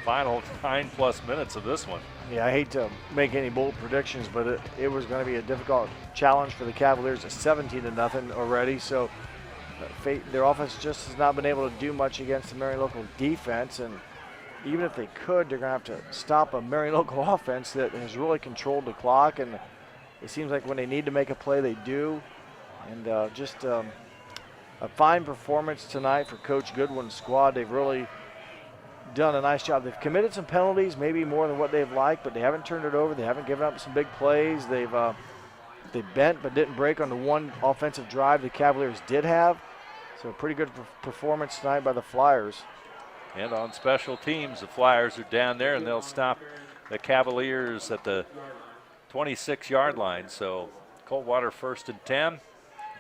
final 9+ minutes of this one. Yeah, I hate to make any bold predictions, but it was going to be a difficult challenge for the Cavaliers at 17-0 already. So their offense just has not been able to do much against the Marion Local defense, and even if they could, they're going to have to stop a Marion Local offense that has really controlled the clock, and it seems like when they need to make a play, they do. And just a fine performance tonight for Coach Goodwin's squad. They've really done a nice job. They've committed some penalties, maybe more than what they've liked, but they haven't turned it over. They haven't given up some big plays. They bent but didn't break on the one offensive drive the Cavaliers did have. So a pretty good performance tonight by the Flyers. And on special teams, the Flyers are down there, and they'll stop the Cavaliers at the 26-yard line. So Coldwater 1st and 10,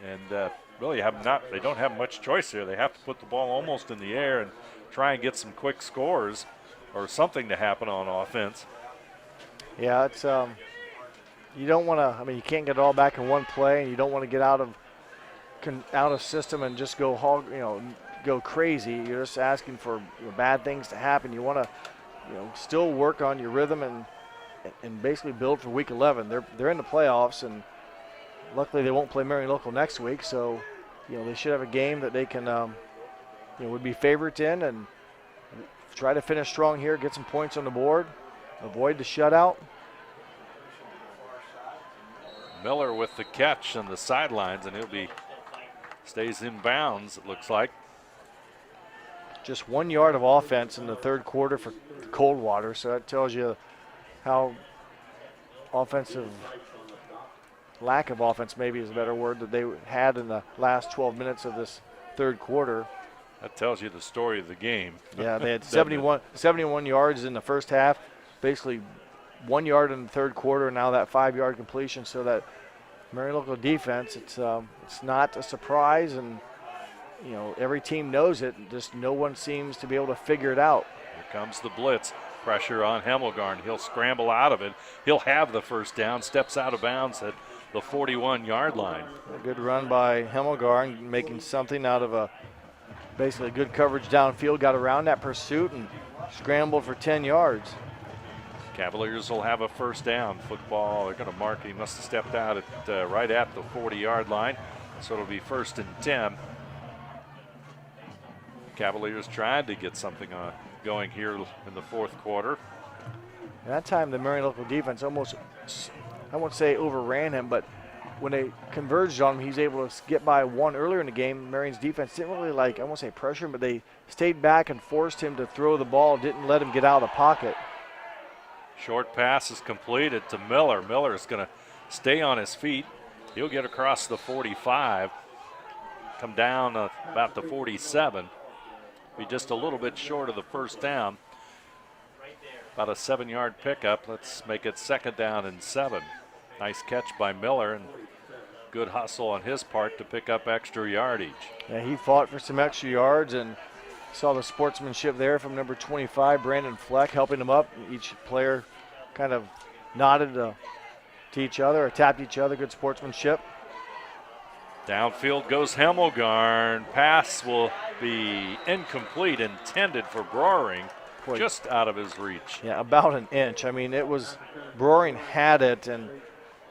and really they don't have much choice here. They have to put the ball almost in the air and try and get some quick scores or something to happen on offense. Yeah, it's you don't want to. I mean, you can't get it all back in one play, and you don't want to get out of system and just go crazy. You're just asking for bad things to happen. You want to, still work on your rhythm and basically build for week 11. They're in the playoffs, and luckily they won't play Marion Local next week. So, they should have a game that they can, would be favorites in, and try to finish strong here, get some points on the board, avoid the shutout. Miller with the catch on the sidelines, and stays in bounds, it looks like. Just 1 yard of offense in the third quarter for Coldwater, so that tells you how offensive lack of offense, maybe is a better word, that they had in the last 12 minutes of this third quarter. That tells you the story of the game. Yeah, they had 71 yards in the first half, basically 1 yard in the third quarter, and now that 5-yard completion. So that Marion local defense, it's not a surprise, and you know every team knows it. Just no one seems to be able to figure it out. Here comes the blitz. Pressure on Hemmelgarn. He'll scramble out of it. He'll have the first down. Steps out of bounds at the 41-yard line. A good run by Hemmelgarn, making something out of basically good coverage downfield. Got around that pursuit and scrambled for 10 yards. Cavaliers will have a first down. Football, they're going to mark. He must have stepped out at right at the 40-yard line. So it'll be 1st and 10. Cavaliers tried to get something going here in the fourth quarter. And that time the Marion local defense almost, I won't say overran him, but when they converged on him, he's able to get by one earlier in the game. Marion's defense didn't really I won't say pressure him, but they stayed back and forced him to throw the ball, didn't let him get out of the pocket. Short pass is completed to Miller. Miller is going to stay on his feet. He'll get across the 45, come down about the 47. Be just a little bit short of the first down. About a 7-yard pickup. Let's make it 2nd down and 7. Nice catch by Miller and good hustle on his part to pick up extra yardage. Yeah, he fought for some extra yards and saw the sportsmanship there from number 25, Brandon Fleck, helping him up. Each player kind of nodded to each other or tapped each other. Good sportsmanship. Downfield goes Hemmelgarn. Pass will be incomplete, intended for Broering, just out of his reach. Yeah, about an inch. I mean, it was, Broering had it, and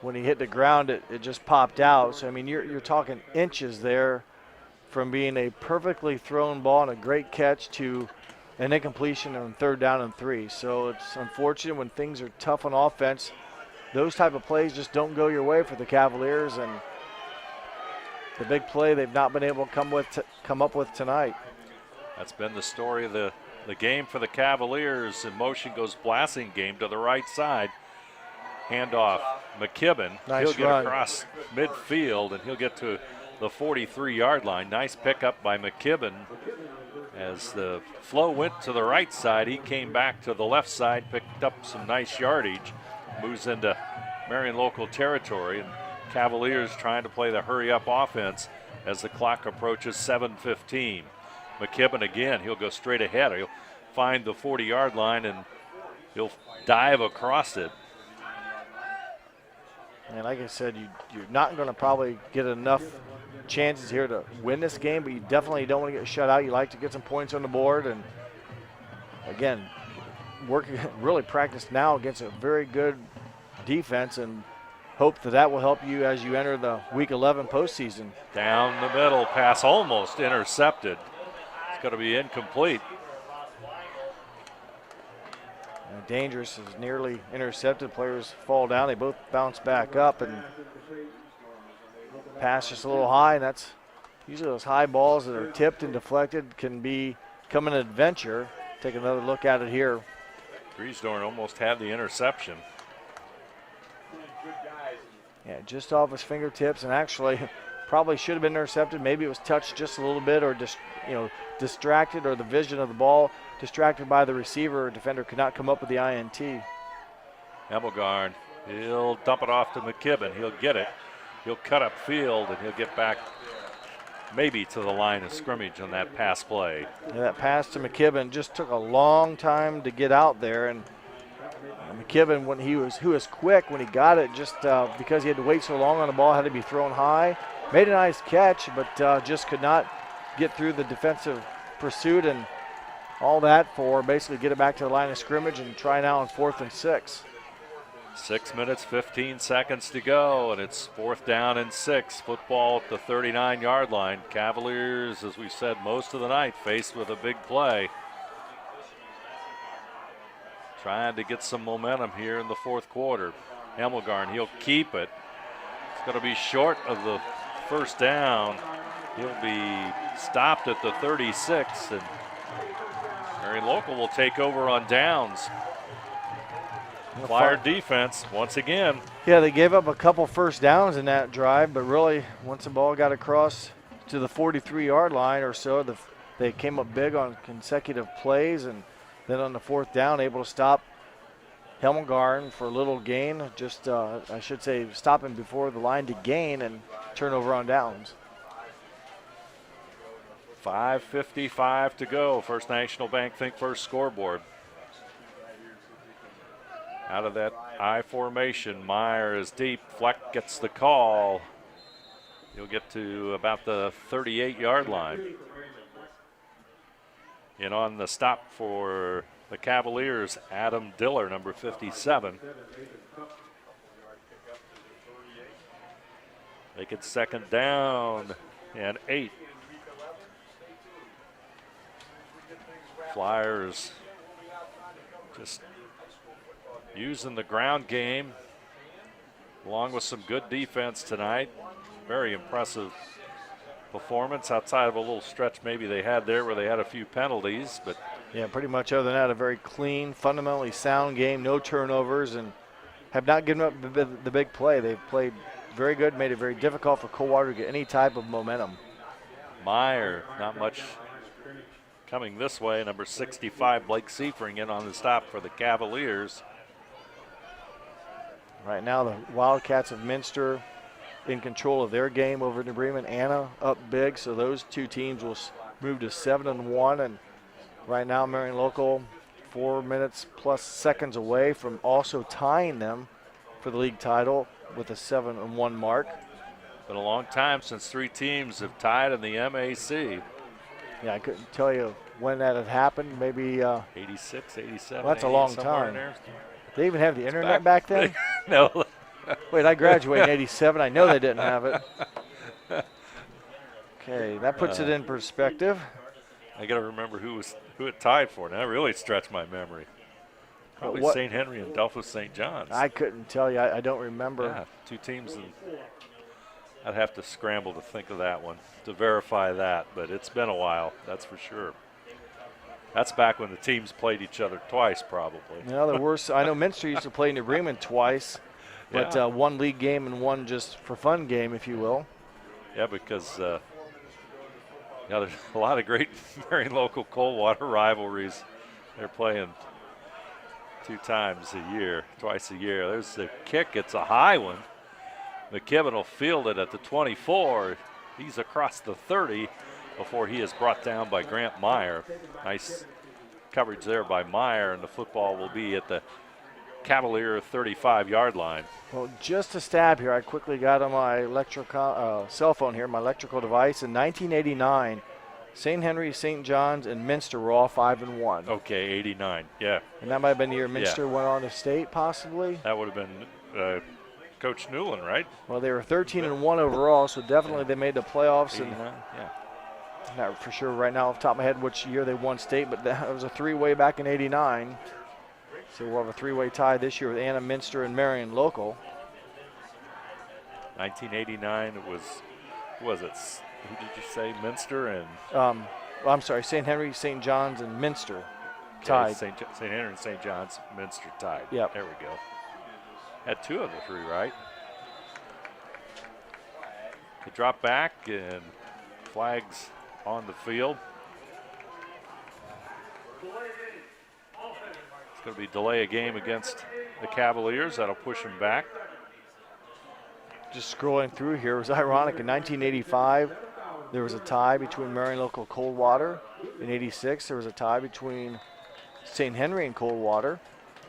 when he hit the ground, it just popped out. So, I mean, you're talking inches there from being a perfectly thrown ball and a great catch to an incompletion on 3rd down and 3. So it's unfortunate when things are tough on offense. Those type of plays just don't go your way for the Cavaliers, and the big play they've not been able to come up with tonight. That's been the story of the game for the Cavaliers. In motion goes Blassingame to the right side. Handoff McKibben. Nice he'll run. Get across midfield, and he'll get to the 43-yard line. Nice pickup by McKibben. As the flow went to the right side, he came back to the left side, picked up some nice yardage, moves into Marion local territory, and Cavaliers trying to play the hurry-up offense as the clock approaches 7:15. McKibben again, he'll go straight ahead. He'll find the 40-yard line, and he'll dive across it. And like I said, you're not going to probably get enough chances here to win this game, but you definitely don't want to get shut out. You like to get some points on the board, and again, working really practice now against a very good defense, and hope that will help you as you enter the Week 11 postseason. Down the middle, pass almost intercepted. It's going to be incomplete. And dangerous is nearly intercepted. Players fall down. They both bounce back up, and pass just a little high, and that's usually those high balls that are tipped and deflected can become an adventure. Take another look at it here. Griesdorn almost had the interception. Yeah, just off his fingertips, and actually probably should have been intercepted. Maybe it was touched just a little bit, or distracted, or the vision of the ball distracted by the receiver. Defender could not come up with the INT. Hemmelgarn, he'll dump it off to McKibben. He'll get it. He'll cut up field, and he'll get back maybe to the line of scrimmage on that pass play. Yeah, that pass to McKibben just took a long time to get out there, and McKibben, when he was quick when he got it, just because he had to wait so long on the ball, had to be thrown high. Made a nice catch, but just could not get through the defensive pursuit, and all that for basically get it back to the line of scrimmage and try now on 4th and 6. 6 minutes, 15 seconds to go, and it's 4th down and 6. Football at the 39-yard line. Cavaliers, as we said most of the night, faced with a big play. Trying to get some momentum here in the fourth quarter. Hemmelgarn, he'll keep it. It's going to be short of the first down. He'll be stopped at the 36, and Marion Local will take over on downs. Flyer defense once again. Yeah, they gave up a couple first downs in that drive, but really, once the ball got across to the 43-yard line or so, they came up big on consecutive plays, and then on the fourth down, able to stop Helmgarn for a little gain. Just, I should say, stopping before the line to gain and turnover on downs. 5:55 to go. First National Bank Think First scoreboard. Out of that I formation, Meyer is deep. Fleck gets the call. He'll get to about the 38-yard line. And on the stop for the Cavaliers, Adam Diller, number 57. Make it second down and 8. Flyers just using the ground game along with some good defense tonight. Very impressive performance outside of a little stretch maybe they had there where they had a few penalties. But yeah, pretty much other than that, a very clean, fundamentally sound game, no turnovers, and have not given up the big play. They've played very good, made it very difficult for Coldwater to get any type of momentum. Meyer, not much coming this way. Number 65, Blake Seifring, in on the stop for the Cavaliers. Right now, the Wildcats of Minster in control of their game over New Bremen. Anna up big, so those two teams will move to 7-1. And right now, Marion Local 4 minutes plus seconds away from also tying them for the league title with a 7-1 mark. Been a long time since 3 teams have tied in the MAC. Yeah, I couldn't tell you when that had happened. Maybe 86, 87. Well, that's a long time. They even have the internet back then? No. Wait, I graduated in 87. I know they didn't have it. Okay, that puts it in perspective. I got to remember who it tied for. Now I really stretched my memory. Probably St. Henry and Delphos St. John's. I couldn't tell you. I don't remember. Yeah, 2 teams. I'd have to scramble to think of that one to verify that, but it's been a while, that's for sure. That's back when the teams played each other twice, probably. Yeah, the worst. I know Minster used to play New Bremen twice, but yeah. One league game and one just for fun game, if you will. Yeah, because there's a lot of great Marion Local Coldwater rivalries. They're playing 2 times a year, twice a year. There's the kick. It's a high one. McKibben will field it at the 24. He's across the 30 before he is brought down by Grant Meyer. Nice coverage there by Meyer, and the football will be at the Cavalier 35-yard line. Well, just a stab here. I quickly got on my cell phone here, my electrical device. In 1989, St. Henry, St. John's, and Minster were all 5-1. Okay, 89, yeah. And that might have been the year Minster went on to state, possibly? That would have been Coach Newland, right? Well, they were 13-1 overall, so definitely they made the playoffs. And yeah. Not for sure right now off the top of my head which year they won state, but that was a 3-way back in 89. So we'll have a 3-way tie this year with Anna, Minster, and Marion Local. 1989, it was, who was it? Who did you say? Minster and? I'm sorry, St. Henry, St. John's, and Minster tied. St. Henry and St. John's, Minster tied. Yep. There we go. Had 2 of the 3, right? They drop back and flags on the field. It's going to be delay a game against the Cavaliers. That'll push them back. Just scrolling through here, it was ironic. In 1985, there was a tie between Marion Local Coldwater. In 86, there was a tie between St. Henry and Coldwater.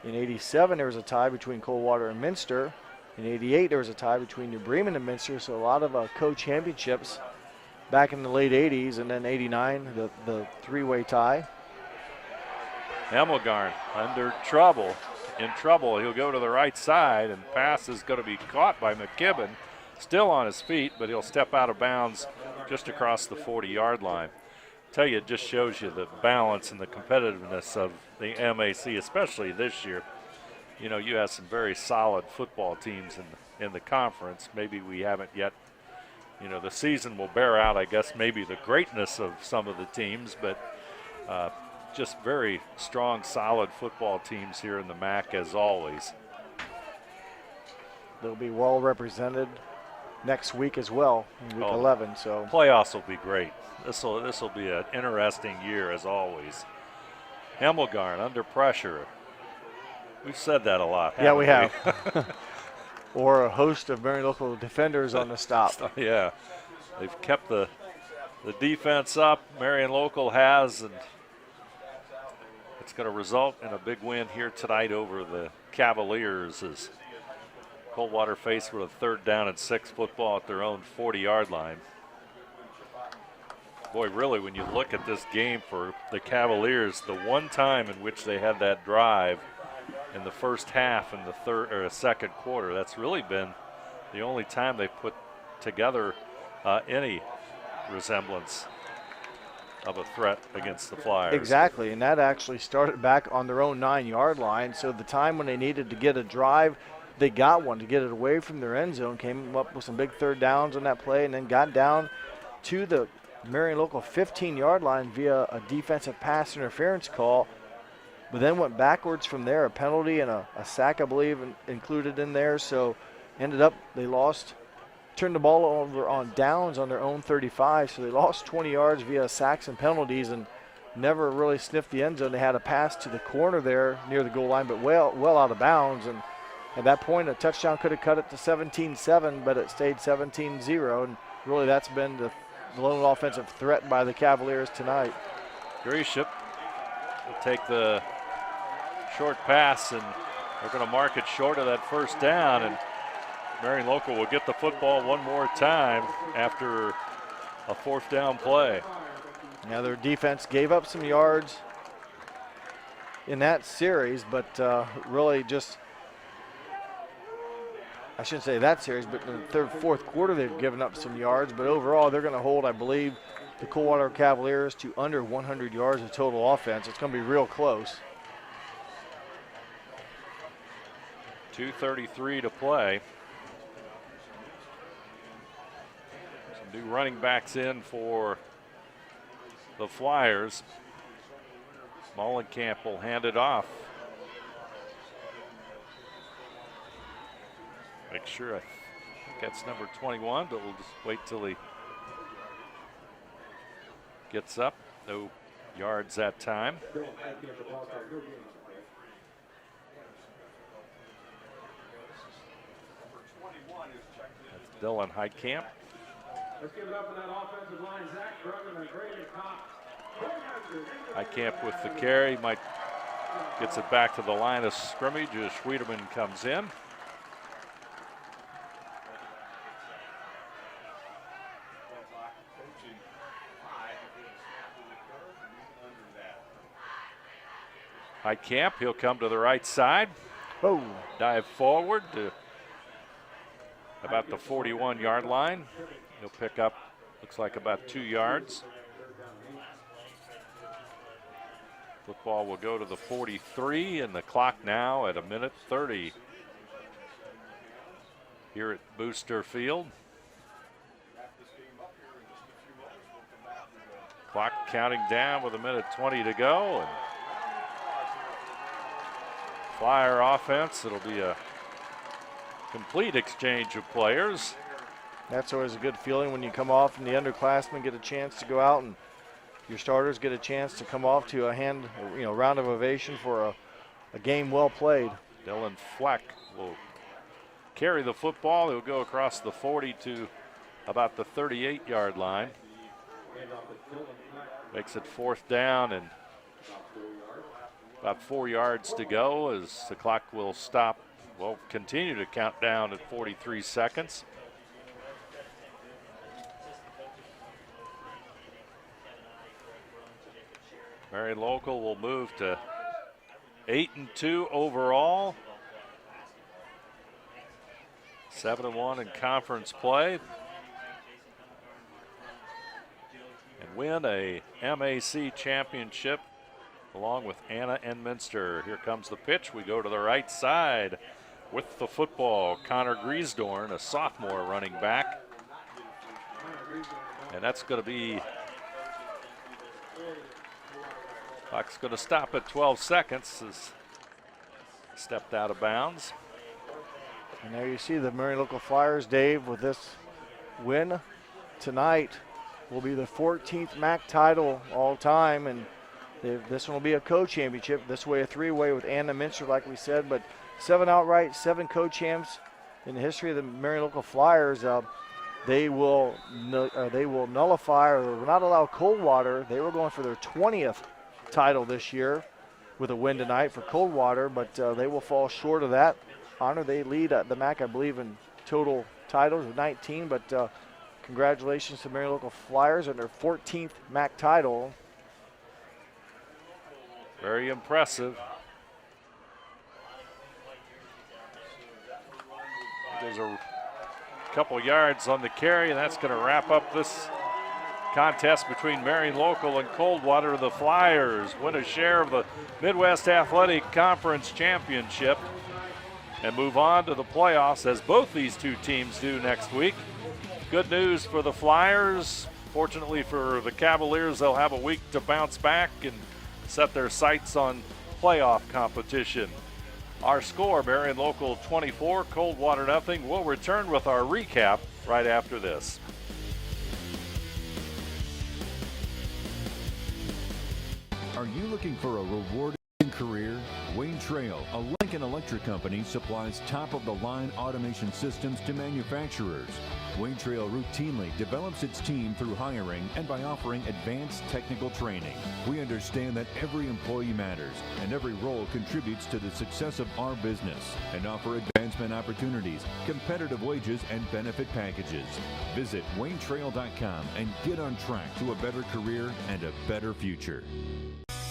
In 87, there was a tie between Coldwater and Minster. In 88, there was a tie between New Bremen and Minster. So a lot of co-championships back in the late 80s, and then 89, the 3-way tie. Hemmelgarn under trouble. In trouble, he'll go to the right side, and pass is going to be caught by McKibben. Still on his feet, but he'll step out of bounds just across the 40-yard line. Tell you, it just shows you the balance and the competitiveness of the MAC, especially this year. You know, you have some very solid football teams in the conference. Maybe we haven't yet. You know, the season will bear out, I guess, maybe the greatness of some of the teams, but just very strong, solid football teams here in the MAC as always. They'll be well represented next week as well, in week 11. So playoffs will be great. This will be an interesting year as always. Hemmelgarn under pressure. We've said that a lot. Yeah, we have. Or a host of Marion local defenders on the stop. Yeah, they've kept the defense up. Marion local has, and it's going to result in a big win here tonight over the Cavaliers as Coldwater faced with a 3rd down and 6 football at their own 40-yard line. Boy, really, when you look at this game for the Cavaliers, the one time in which they had that drive in the first half and the second quarter, that's really been the only time they put together any resemblance of a threat against the Flyers. Exactly, and that actually started back on their own 9-yard line. So the time when they needed to get a drive, they got one to get it away from their end zone, came up with some big 3rd downs on that play, and then got down to the Marion local 15-yard line via a defensive pass interference call, but then went backwards from there, a penalty and a sack, I believe, included in there. So ended up they turned the ball over on downs on their own 35, so they lost 20 yards via sacks and penalties and never really sniffed the end zone. They had a pass to the corner there near the goal line, but well out of bounds, and at that point a touchdown could have cut it to 17-7, but it stayed 17-0, and really that's been the lone offensive threat by the Cavaliers tonight. Gresham will take the short pass, and they're going to mark it short of that 1st down, and Marion local will get the football one more time after a 4th down play. Now their defense gave up some yards in that series, but really just, I shouldn't say that series, but in the 3rd, 4th quarter they've given up some yards, but overall they're going to hold, I believe, the Coldwater Cavaliers to under 100 yards of total offense. It's going to be real close. 2:33 to play. Some new running backs in for the Flyers. Mollenkamp will hand it off. Make sure, I think that's number 21, but we'll just wait till he gets up. No yards that time. That's Dylan Heitkamp. Let's give it up on that offensive line. Zach Drummond and Brady Cox. Heitkamp with the carry, gets it back to the line of scrimmage as Schwiedemann comes in. Heitkamp, he'll come to the right side. Oh. Dive forward to about the 41-yard line. He'll pick up, looks like about 2 yards. Football will go to the 43, and the clock now at 1:30 here at Booster Field. Clock counting down with 1:20 to go. And Flyer offense, it'll be a complete exchange of players. That's always a good feeling when you come off and the underclassmen get a chance to go out and your starters get a chance to come off to a round of ovation for a game well played. Dylan Fleck will carry the football. He'll go across the 40 to about the 38-yard line. Makes it 4th down and about 4 yards to go as the clock will stop. Will continue to count down at 43 seconds. Marion local will move to 8-2 overall. 7-1 in conference play. And win a MAC championship along with Anna and Minster. Here comes the pitch. We go to the right side with the football. Connor Griesdorn, a sophomore running back. And that's going to be Clock's going to stop at 12 seconds. Has stepped out of bounds. And there you see the Marion Local Flyers, Dave, with this win tonight will be the 14th MAC title all time, and this one will be a co-championship. This way a three-way with Anna Minster, like we said, but 7 outright, 7 co-champs in the history of the Marion Local Flyers. They will nullify or will not allow Coldwater. They were going for their 20th title this year with a win tonight for Coldwater, but they will fall short of that honor. They lead the MAC, I believe, in total titles with 19, but congratulations to Marion Local Flyers on their 14th MAC title. Very impressive. There's a couple yards on the carry, and that's going to wrap up this contest between Marion Local and Coldwater. The Flyers win a share of the Midwest Athletic Conference Championship and move on to the playoffs, as both these two teams do next week. Good news for the Flyers. Fortunately for the Cavaliers, they'll have a week to bounce back and set their sights on playoff competition. Our score, Marion Local 24, Coldwater nothing. We'll return with our recap right after this. Are you looking for a rewarding career? Wayne Trail, a Lincoln Electric company, supplies top-of-the-line automation systems to manufacturers. Wayne Trail routinely develops its team through hiring and by offering advanced technical training. We understand that every employee matters and every role contributes to the success of our business, and offer advancement opportunities, competitive wages, and benefit packages. Visit waynetrail.com and get on track to a better career and a better future.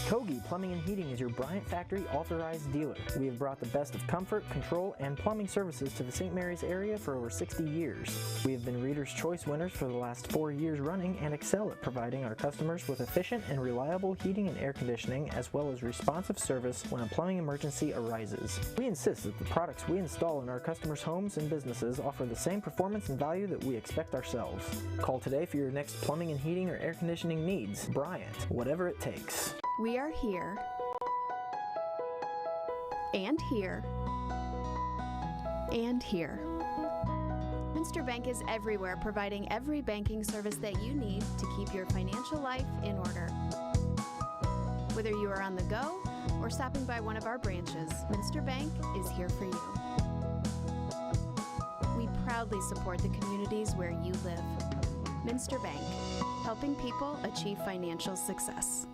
Kogi Plumbing and Heating is your Bryant Factory authorized dealer. We have brought the best of comfort, control, and plumbing services to the St. Mary's area for over 60 years. We have been Reader's Choice winners for the last 4 years running and excel at providing our customers with efficient and reliable heating and air conditioning, as well as responsive service when a plumbing emergency arises. We insist that the products we install in our customers' homes and businesses offer the same performance and value that we expect ourselves. Call today for your next plumbing and heating or air conditioning needs. Bryant, whatever it takes. We are here, and here, and here. Minster Bank is everywhere, providing every banking service that you need to keep your financial life in order. Whether you are on the go or stopping by one of our branches, Minster Bank is here for you. We proudly support the communities where you live. Minster Bank, helping people achieve financial success.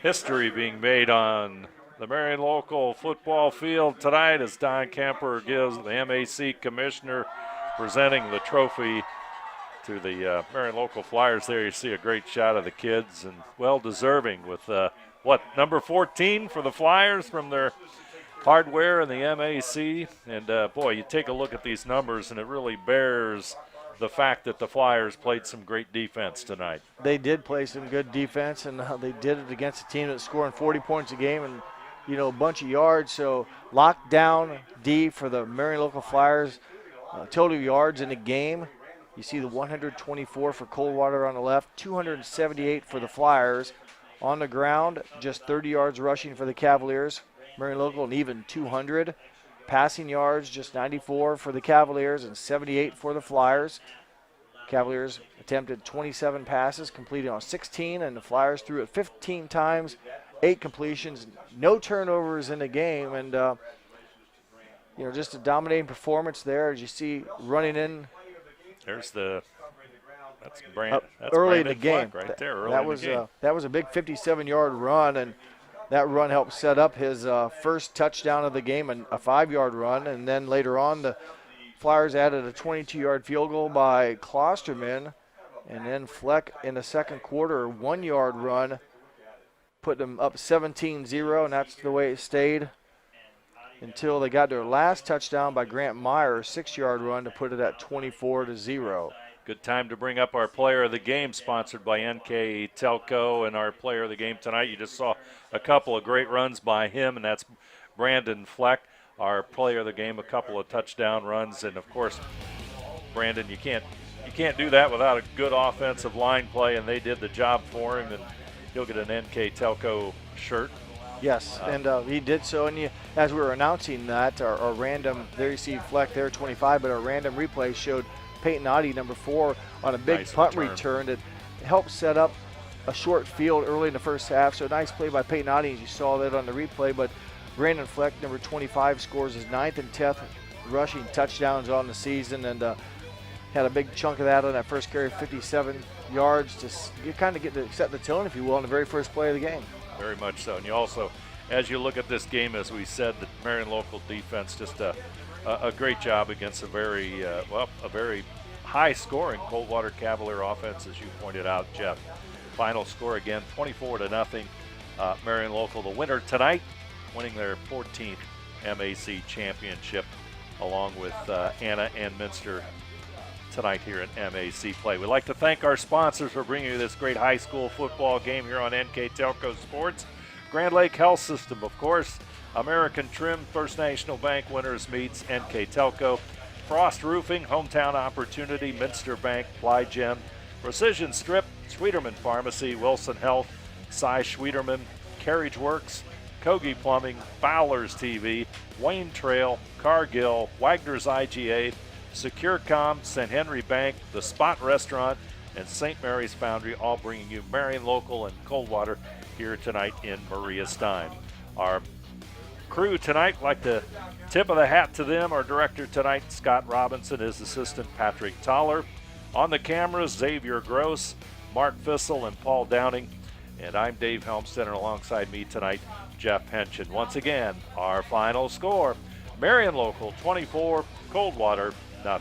History being made on the Marion Local football field tonight as Don Kemper gives the MAC commissioner presenting the trophy to the Marion Local Flyers. There you see a great shot of the kids, and well deserving with number 14 for the Flyers from their hardware in the MAC. And boy, you take a look at these numbers and it really bears the fact that the Flyers played some great defense tonight. They did play some good defense, and they did it against a team that's scoring 40 points a game and, a bunch of yards. So locked down D for the Marion Local Flyers. Total yards in the game, you see the 124 for Coldwater on the left, 278 for the Flyers. On the ground, just 30 yards rushing for the Cavaliers. Marion Local an even 200. Passing yards, just 94 for the Cavaliers and 78 for the Flyers. Cavaliers attempted 27 passes, completed on 16, and the Flyers threw it 15 times, 8 completions, no turnovers in the game, and just a dominating performance there. As you see, running in. That's Brandon. That's early Brandon in the game, Fleck right there. Early that in was the game. That was a big 57-yard run, and that run helped set up his first touchdown of the game, and a 5-yard run. And then later on, the Flyers added a 22-yard field goal by Klosterman. And then Fleck in the second quarter, a 1-yard run, put them up 17-0, and that's the way it stayed until they got their last touchdown by Grant Meyer, a 6-yard run to put it at 24-0. Good time to bring up our player of the game, sponsored by NKTelco, and our player of the game tonight. You just saw a couple of great runs by him, and that's Brandon Fleck, our player of the game, a couple of touchdown runs. And, of course, Brandon, you you can't do that without a good offensive line play, and they did the job for him, and he'll get an NKTelco shirt. Yes, and he did so. And as we were announcing that, our random, there you see Fleck there, 25, but our random replay showed Peyton Oddie, number 4, on a big punt return that helped set up a short field early in the first half. So nice play by Peyton Oddie, as you saw that on the replay. But Brandon Fleck, number 25, scores his 9th and 10th rushing touchdowns on the season, and had a big chunk of that on that first carry, 57 yards, to kind of get to set the tone, if you will, on the very first play of the game. Very much so. And you also, as you look at this game, as we said, the Marion local defense just a great job against a very high-scoring Coldwater Cavalier offense, as you pointed out, Jeff. Final score again, 24-0. Marion local, the winner tonight, winning their 14th MAC championship, along with Anna and Minster tonight here in MAC play. We'd like to thank our sponsors for bringing you this great high school football game here on NKTelco Sports. Grand Lake Health System, of course, American Trim, First National Bank Winners Meets, NKTelco, Frost Roofing, Hometown Opportunity, Minster Bank, Plygem, Precision Strip, Schwieterman Pharmacy, Wilson Health, Cy Schwieterman, Carriage Works, Kogi Plumbing, Fowler's TV, Wayne Trail, Cargill, Wagner's IGA, SecureCom, St. Henry Bank, The Spot Restaurant, and St. Mary's Foundry, all bringing you Marion local and Coldwater here tonight in Maria Stein. Our crew tonight, like to tip of the hat to them. Our director tonight, Scott Robinson, his assistant, Patrick Toller. On the cameras, Xavier Gross, Mark Fissel, and Paul Downing. And I'm Dave Helmstead, and alongside me tonight, Jeff Henschen. Once again, our final score, Marion local 24, Coldwater 0.